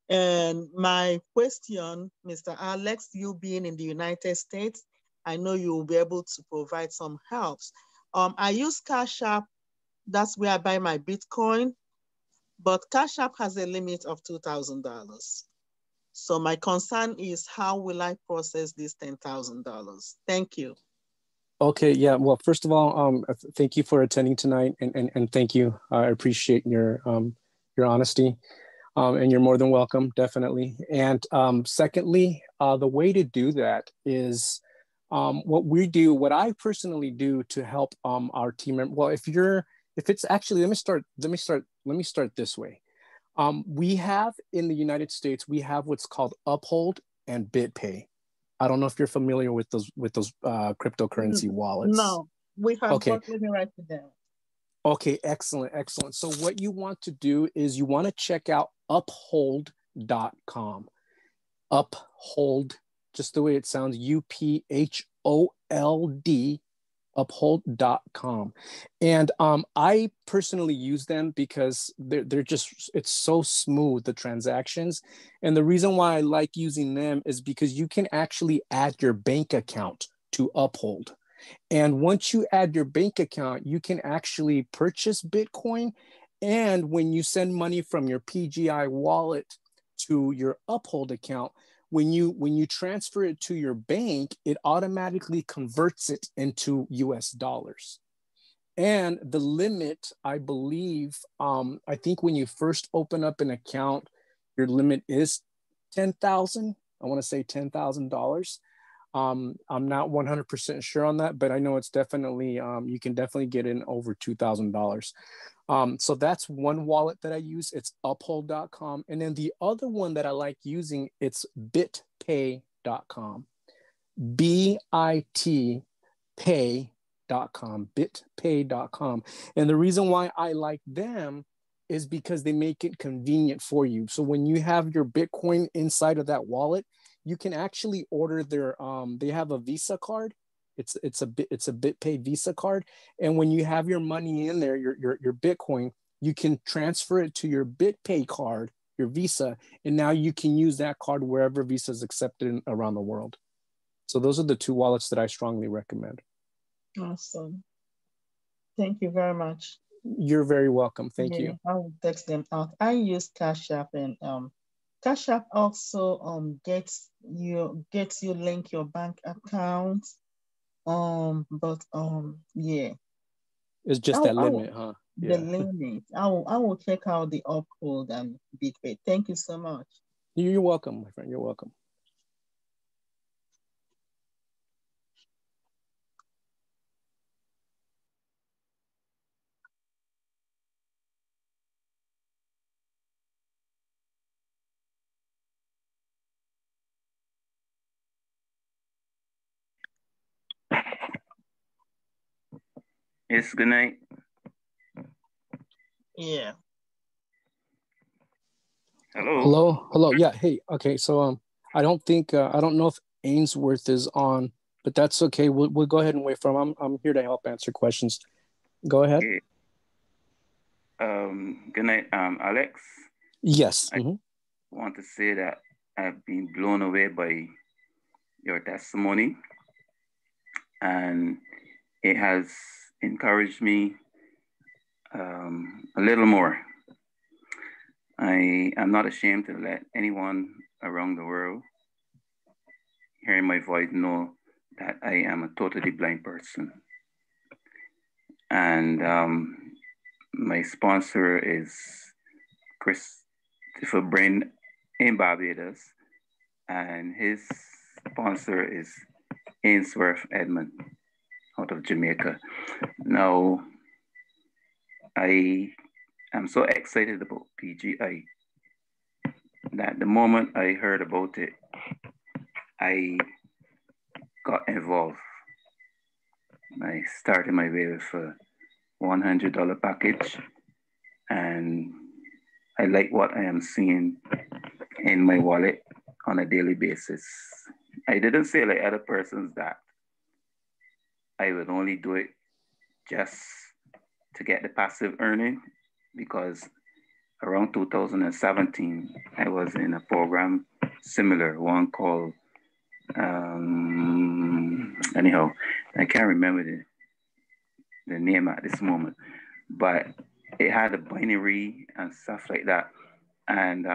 And my question, Mr. Alex, you being in the United States, I know you will be able to provide some helps. I use Cash App. That's where I buy my Bitcoin. But Cash App has a limit of $2,000. So my concern is, how will I process this $10,000? Thank you. Okay, yeah. Well, first of all, thank you for attending tonight, and thank you. I appreciate your honesty, and you're more than welcome, definitely. And secondly, the way to do that is what I personally do to help our team member. Well, if it's actually, let me start this way. We have in the United States, we have what's called Uphold and BitPay. I don't know if you're familiar with those cryptocurrency wallets. No, we have. Okay. Let me write it down. Okay, excellent. So what you want to do is you want to check out uphold.com. Uphold, just the way it sounds, UPHOLD, uphold.com. And I personally use them because they're just, it's so smooth, the transactions. And the reason why I like using them is because you can actually add your bank account to Uphold. And once you add your bank account, you can actually purchase Bitcoin. And when you send money from your PGI wallet to your Uphold account, when you transfer it to your bank, it automatically converts it into US dollars. And the limit, I believe, I think when you first open up an account, your limit is $10,000. I want to say $10,000. I'm not 100% sure on that, but I know it's definitely, you can definitely get in over $2,000. So that's one wallet that I use. It's uphold.com. And then the other one that I like using, it's bitpay.com. bitpay.com, bitpay.com. And the reason why I like them is because they make it convenient for you. So when you have your Bitcoin inside of that wallet, you can actually order their, they have a Visa card. It's a BitPay Visa card. And when you have your money in there, your Bitcoin, you can transfer it to your BitPay card, your Visa, and now you can use that card wherever Visa is accepted around the world. So those are the two wallets that I strongly recommend. Awesome. Thank you very much. You're very welcome. Thank you. I will text them out. I use Cash App, and Cash App also gets you link your bank account. Yeah. It's just that limit, huh? The limit. I will check out the Uphold and BitPay. Thank you so much. You're welcome, my friend. You're welcome. Yes, good night. Yeah. Hello. Yeah. Hey. Okay. So I don't know if Ainsworth is on, but that's okay. We'll go ahead and wait for him. I'm here to help answer questions. Go ahead. Okay. Good night, Alex. Yes. I want to say that I've been blown away by your testimony, and it has encouraged me a little more. I am not ashamed to let anyone around the world hearing my voice know that I am a totally blind person. And my sponsor is for Brain in Barbados, and his sponsor is Ainsworth Edmund out of Jamaica. Now, I am so excited about PGI that the moment I heard about it, I got involved. I started my way with a $100 package, and I like what I am seeing in my wallet on a daily basis. I didn't say like other persons that I would only do it just to get the passive earning, because around 2017, I was in a program similar, one called, anyhow, I can't remember the name at this moment, but it had a binary and stuff like that. And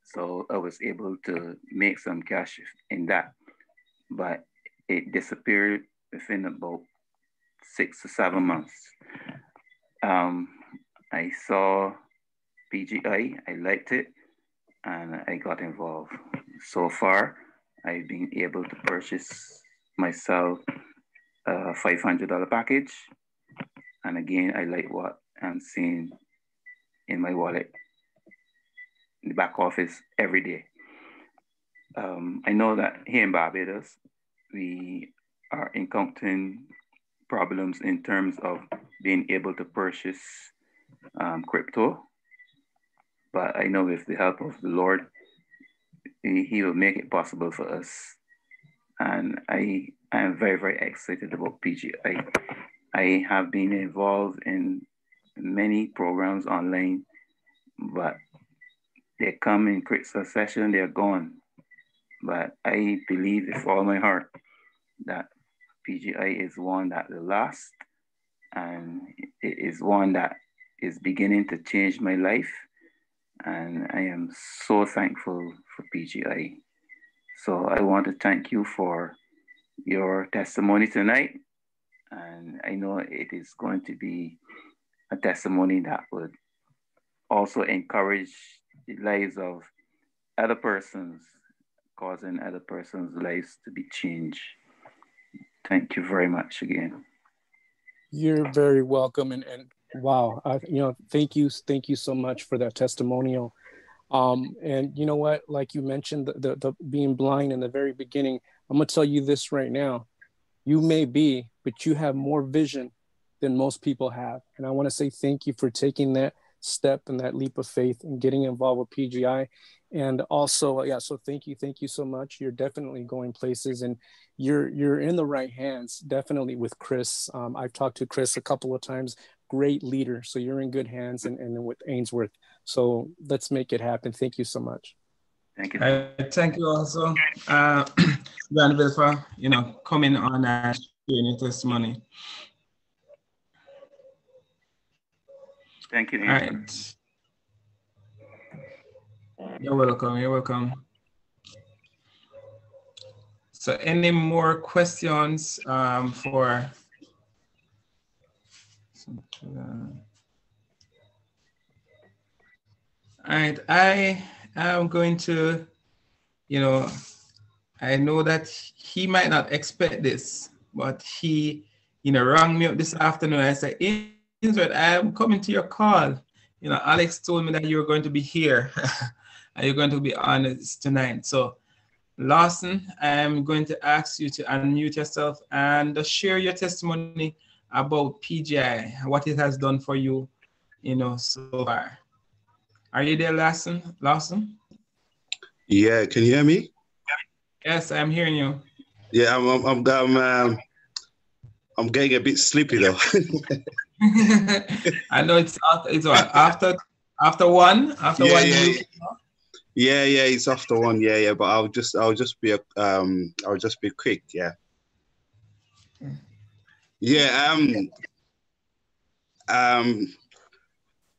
so I was able to make some cash in that, but it disappeared within about 6 to 7 months. I saw PGI, I liked it, and I got involved. So far, I've been able to purchase myself a $500 package. And again, I like what I'm seeing in my wallet, in the back office every day. I know that here in Barbados, we are encountering problems in terms of being able to purchase crypto. But I know with the help of the Lord, He will make it possible for us. And I am very, very excited about PGI. I have been involved in many programs online, but they come in quick succession, they're gone. But I believe with all my heart that PGI is one that will last, and it is one that is beginning to change my life. And I am so thankful for PGI. So I want to thank you for your testimony tonight. And I know it is going to be a testimony that would also encourage the lives of other persons, causing other persons' lives to be changed. Thank you very much again. You're very welcome. And wow, thank you so much for that testimonial. And you know what, like you mentioned, the being blind in the very beginning, I'm gonna tell you this right now. You may be, but you have more vision than most people have. And I want to say thank you for taking that step and that leap of faith and getting involved with PGI. And also, so thank you so much. You're definitely going places, and you're in the right hands, definitely with Chris. I've talked to Chris a couple of times, great leader. So you're in good hands, and with Ainsworth. So let's make it happen. Thank you so much. Thank you. Thank you also, Granville, for coming on and sharing your testimony. Thank you. All right. You're welcome. So any more questions for all right, I am going to, I know that he might not expect this, but he, rang me up this afternoon. I said, Ainsworth, I am coming to your call. Alex told me that you were going to be here and you're going to be on this tonight. So Lawson, I am going to ask you to unmute yourself and share your testimony about PGI, what it has done for you, so far. Are you there, Lawson? Yeah, can you hear me? Yes, I'm hearing you. Yeah, I'm getting a bit sleepy though. I know it's what, after one. Yeah, it's after one. Yeah, but I'll just be quick. Yeah.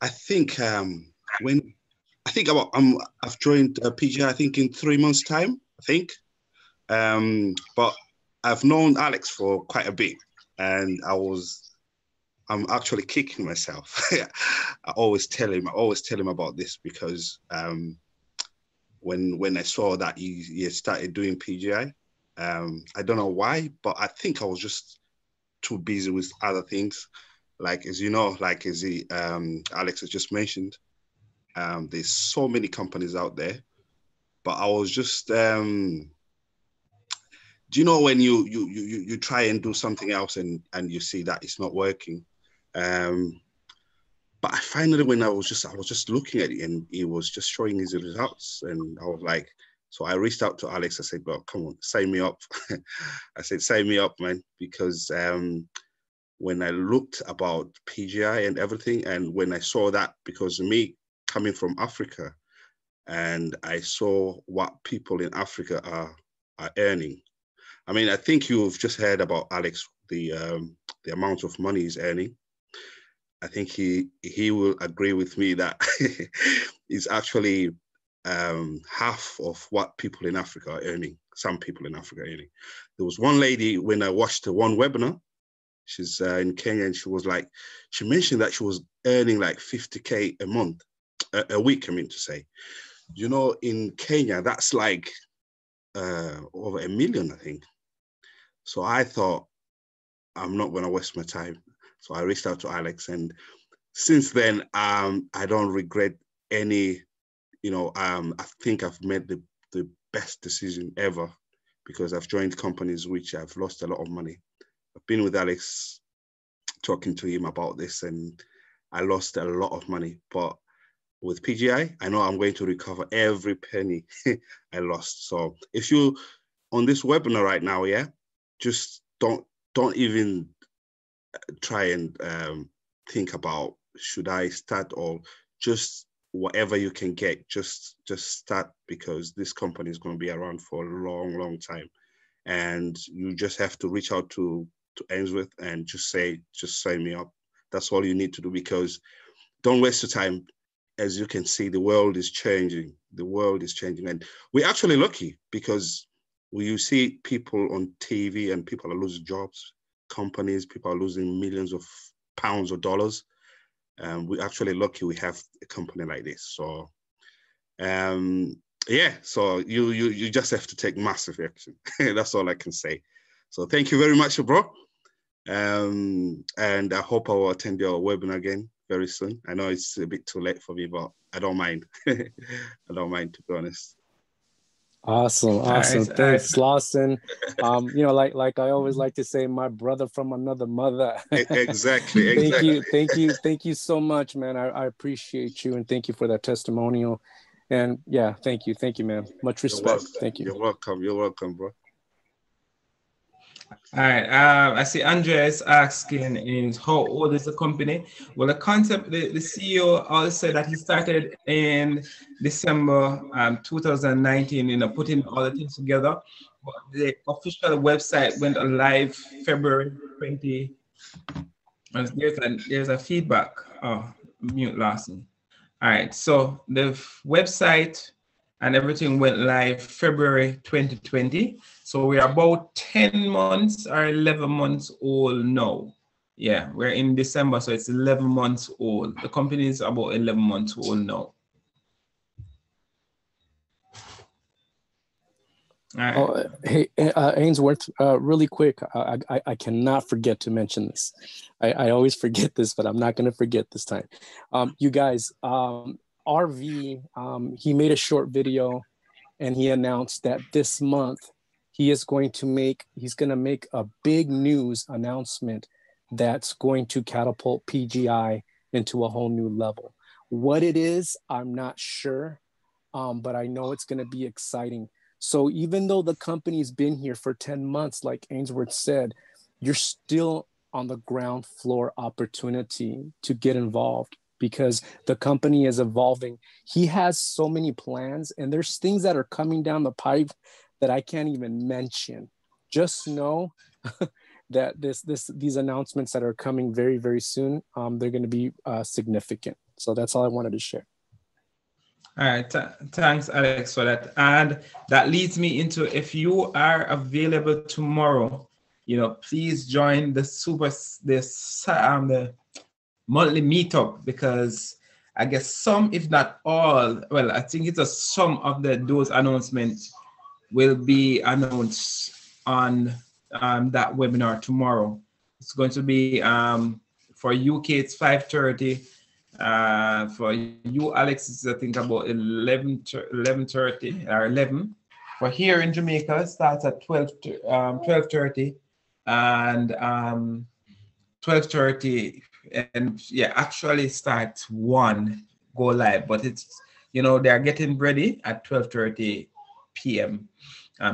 I think I've joined PGI, I think in 3 months' time, I think. But I've known Alex for quite a bit, and I was I'm actually kicking myself. I always tell him about this because when I saw that he had started doing PGI, I don't know why, but I think I was just too busy with other things. Like, as you know, like as Alex has just mentioned, there's so many companies out there, but I was just, do you know when you try and do something else and you see that it's not working? But I finally, when I was just looking at it and he was just showing his results, and I was like, so I reached out to Alex. I said, well, come on, sign me up. I said, sign me up, man, because when I looked about PGI and everything, and when I saw that, because me coming from Africa, and I saw what people in Africa are earning. I mean, I think you've just heard about Alex, the amount of money he's earning. I think he will agree with me that it's actually half of what people in Africa are earning. Some people in Africa are earning. There was one lady, when I watched one webinar, she's in Kenya, and she mentioned that she was earning like 50K a month, a week, I mean to say. You know, in Kenya, that's like over $1 million, I think. So I thought, I'm not going to waste my time. So I reached out to Alex, and since then, I don't regret any, I think I've made the best decision ever, because I've joined companies which I've lost a lot of money. I've been with Alex, talking to him about this, and I lost a lot of money. But with PGI, I know I'm going to recover every penny I lost. So if you on this webinar right now, yeah, just don't even try and think about should I start, or just whatever you can get, just start, because this company is going to be around for a long time, and you just have to reach out to Ainsworth and just sign me up. That's all you need to do, because don't waste your time. As you can see, the world is changing. The world is changing, and we're actually lucky, because you see people on TV and people are losing jobs, companies, people are losing millions of pounds or dollars. We're actually lucky we have a company like this. So, yeah, so you just have to take massive action. That's all I can say. So thank you very much, bro. And I hope I will attend your webinar again very soon. I know it's a bit too late for me, but I don't mind. I don't mind, to be honest. Awesome. Thanks, Lawson. Like I always like to say, my brother from another mother. Exactly. Thank you so much, man. I appreciate you, and thank you for that testimonial. And yeah, thank you, man. Much respect. Thank you. You're welcome, bro. All right. I see Andreas asking, is how old is the company? Well, the concept, the CEO also said that he started in December 2019, putting all the things together. But the official website went live February 20. There's a feedback. Oh, mute Lawson. All right. So the website and everything went live February 2020. So we're about 10 months or 11 months old now. Yeah, we're in December, so it's 11 months old. The company is about 11 months old now. All right. Oh, hey, Ainsworth, really quick, I cannot forget to mention this. I always forget this, but I'm not going to forget this time. You guys, RV, he made a short video, and he announced that this month he's going to make a big news announcement that's going to catapult PGI into a whole new level. What it is, I'm not sure, but I know it's going to be exciting. So even though the company's been here for 10 months, like Ainsworth said, you're still on the ground floor opportunity to get involved, because the company is evolving. He has so many plans, and there's things that are coming down the pipe that I can't even mention. Just know that these announcements that are coming very, very soon, they're going to be significant. So that's all I wanted to share. All right, thanks, Alex, for that. And that leads me into, if you are available tomorrow, please join the monthly meetup, because I guess some, if not all, well, I think it's some of those announcements will be announced on that webinar tomorrow. It's going to be for UK it's 5:30. For you, Alex, it's I think about 11:30 or 11. For here in Jamaica, it starts at 12:30 and 12:30, and yeah, actually starts 1 go live, but it's they're getting ready at 12:30 p.m.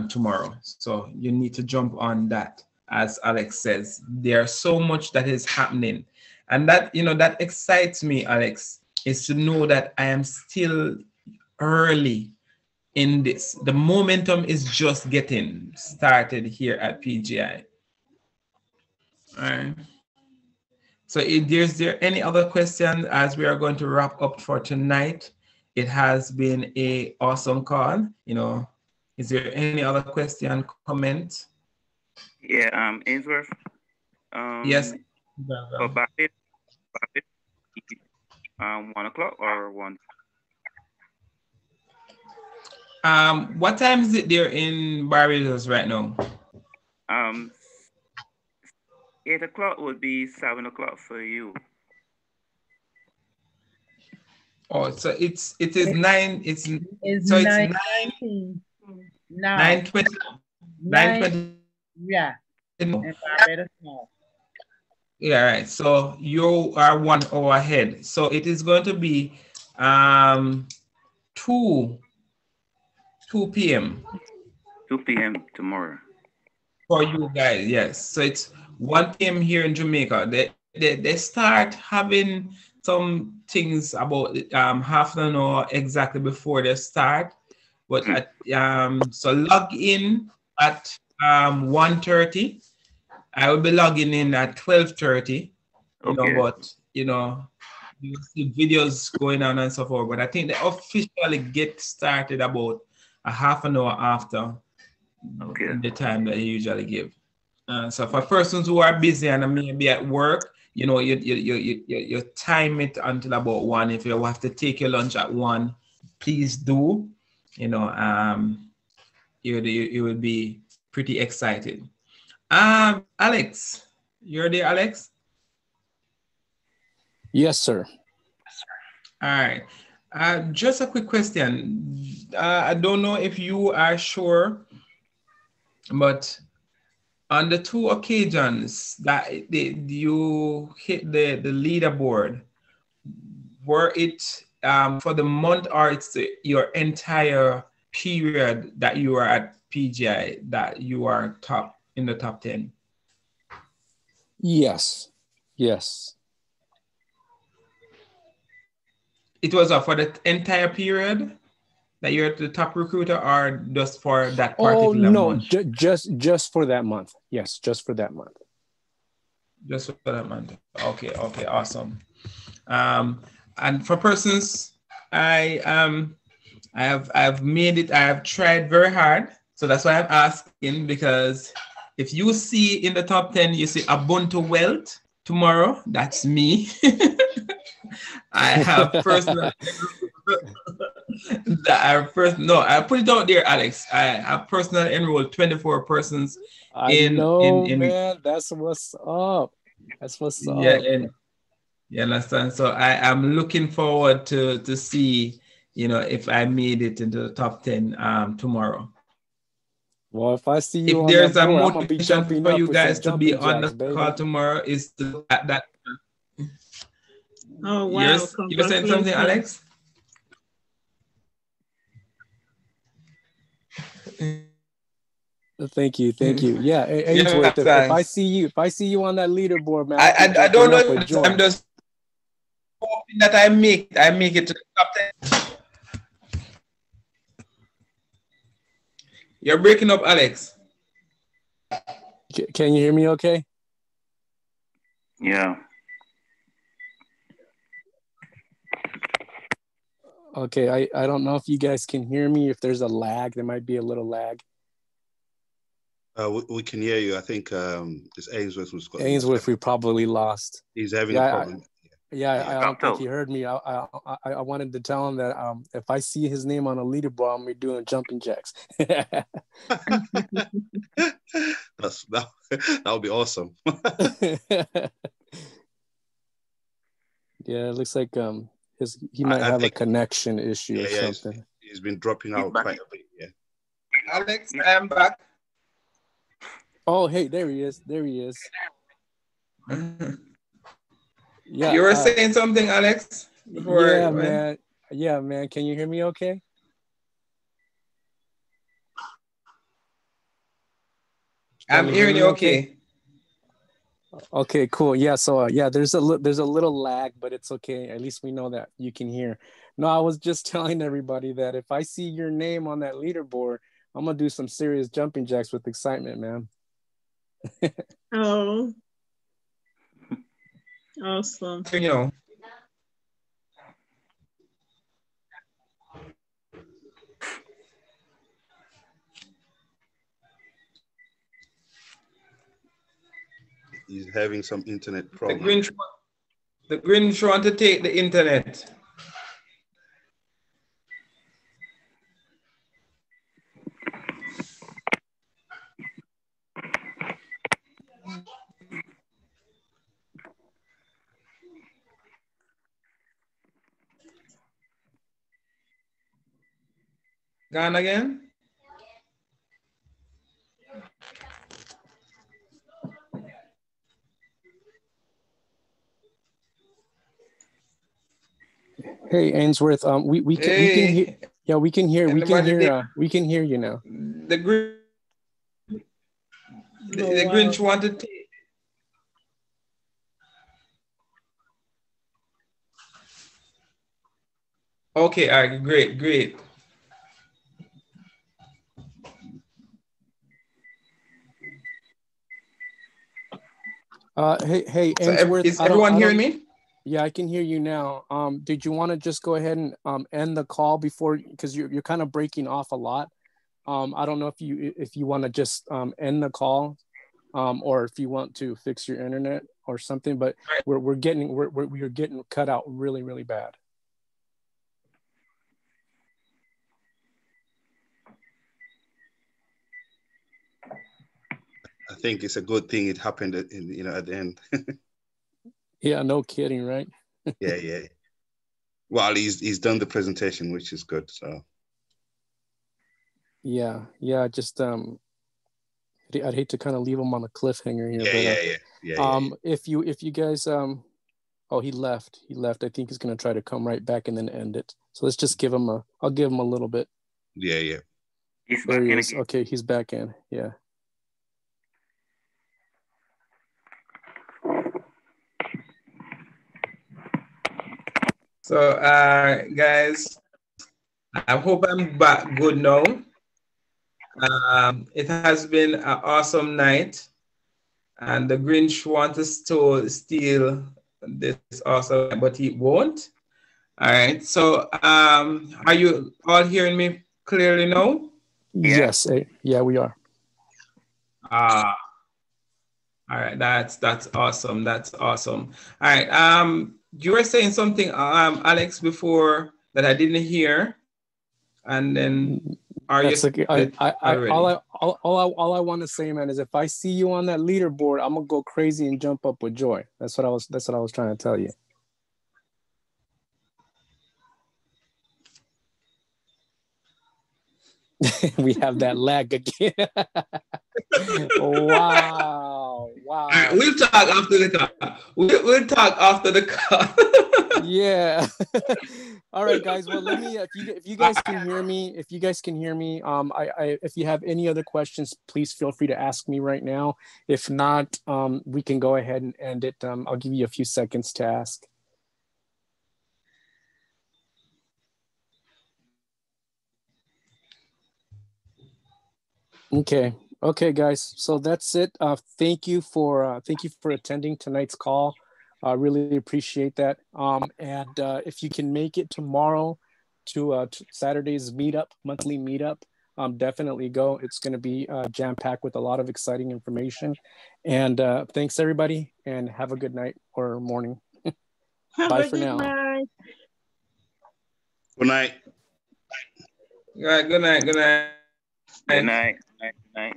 Tomorrow. So you need to jump on that. As Alex says, there's so much that is happening. And that, that excites me, Alex, is to know that I am still early in this. The momentum is just getting started here at PGI. All right. So is there any other question as we are going to wrap up for tonight? It has been an awesome call. Is there any other question, comment? Yeah, Ainsworth. Yes. For Barbados, 1 o'clock or 1? What time is it there in Barbados right now? 8 o'clock would be 7 o'clock for you. Oh, so it is 9. It's 9:20. 9:20. Yeah. In Barbados now. Yeah, right. So you are 1 hour ahead. So it is going to be 2 p.m. 2 p.m. tomorrow. For you guys, yes. So it's 1 p.m. here in Jamaica. They start having some things about half an hour exactly before they start. But so log in at 1:30. I will be logging in at 12:30. But you see videos going on and so forth. But I think they officially get started about a half an hour after the time that you usually give. So for persons who are busy and maybe at work, you time it until about 1. If you have to take your lunch at 1, please do. You will be pretty excited. Alex, you're there, Alex? Yes, sir. All right. Just a quick question. I don't know if you are sure, but on the 2 occasions that you hit the leaderboard, were it for the month or it's your entire period that you are at PGI that you are in the top 10? Yes. Yes. It was for the entire period that you're the top recruiter, or just for that particular month? Just for that month. Yes, just for that month. Just for that month. Okay, awesome. And for persons, I've made it. I have tried very hard, so that's why I'm asking, because if you see in the top 10, you see Ubuntu Wealth tomorrow. That's me. I have personal. I put it out there, Alex. I have personally enrolled 24 persons. Man, that's what's up. That's what's up. And you understand. So I am looking forward to see, if I made it into the top 10 tomorrow. Well, if I see you, if there's a motivation for you guys to be on the call tomorrow, is to look at that. Oh wow! Yes, you were saying something, Alex? Thank you. Yeah, Ainsworth, if I see you on that leaderboard, man. I don't know. I'm just hoping that I make it to the top 10. You're breaking up, Alex. Can you hear me okay? Yeah. Okay, I don't know if you guys can hear me. If there's a lag, there might be a little lag. We can hear you. I think this Ainsworth was got. Ainsworth, we probably lost. He's having a problem. I don't think he heard me. I wanted to tell him that if I see his name on a leaderboard, I'm gonna be doing jumping jacks. That would be awesome. Yeah, it looks like he might have a connection issue or something. He's been dropping out quite a bit. Yeah. Alex, I am back. Oh, hey, there he is. There he is. Yeah, you were saying something, Alex? Man. Yeah, man. Can you hear me okay? I'm hearing you okay. Okay, cool. Yeah, so there's a little lag, but it's okay. At least we know that you can hear. No, I was just telling everybody that if I see your name on that leaderboard, I'm gonna do some serious jumping jacks with excitement, man. Oh, awesome. You know. He's having some internet problem. The Grinch want to take the internet. Gone again? Hey, Ainsworth, we can hear. Yeah, we can hear you now. The Grinch wanted to. Okay, all right, great. Hey, Ainsworth. Is everyone hearing me? Yeah, I can hear you now. Did you want to just go ahead and end the call before, because you're kind of breaking off a lot. I don't know if you want to just end the call, or if you want to fix your internet or something. But we're getting cut out really, really bad. I think it's a good thing it happened at the end. Yeah, no kidding, right? Yeah. Well, he's done the presentation, which is good. So. Yeah. Just I'd hate to kind of leave him on a cliffhanger here. Yeah. If you guys oh, he left. I think he's gonna try to come right back and then end it. So let's just I'll give him a little bit. Yeah. There he is. Okay, he's back in. Yeah. So, guys, I hope I'm back good now. It has been an awesome night, and the Grinch wants us to steal this awesome, but he won't. All right. So, are you all hearing me clearly now? Yes. Yeah, we are. All right. That's awesome. That's awesome. All right. You were saying something, Alex, before that I didn't hear, and then all I want to say, man, is if I see you on that leaderboard, I'm gonna go crazy and jump up with joy. That's what I was trying to tell you. We have that lag again. Wow. Right, we'll talk after the call. We'll talk after the call. Yeah. All right, guys. Well, let me. If you guys can hear me, if you have any other questions, please feel free to ask me right now. If not, we can go ahead and end it. I'll give you a few seconds to ask. Okay, guys. So that's it. Thank you for attending tonight's call. I really appreciate that. And if you can make it tomorrow to Saturday's monthly meetup, definitely go. It's going to be jam-packed with a lot of exciting information. And thanks, everybody, and have a good night or morning. Bye for now. Night. Good night. All right, good night. Good night. Good night. Good night. Good night.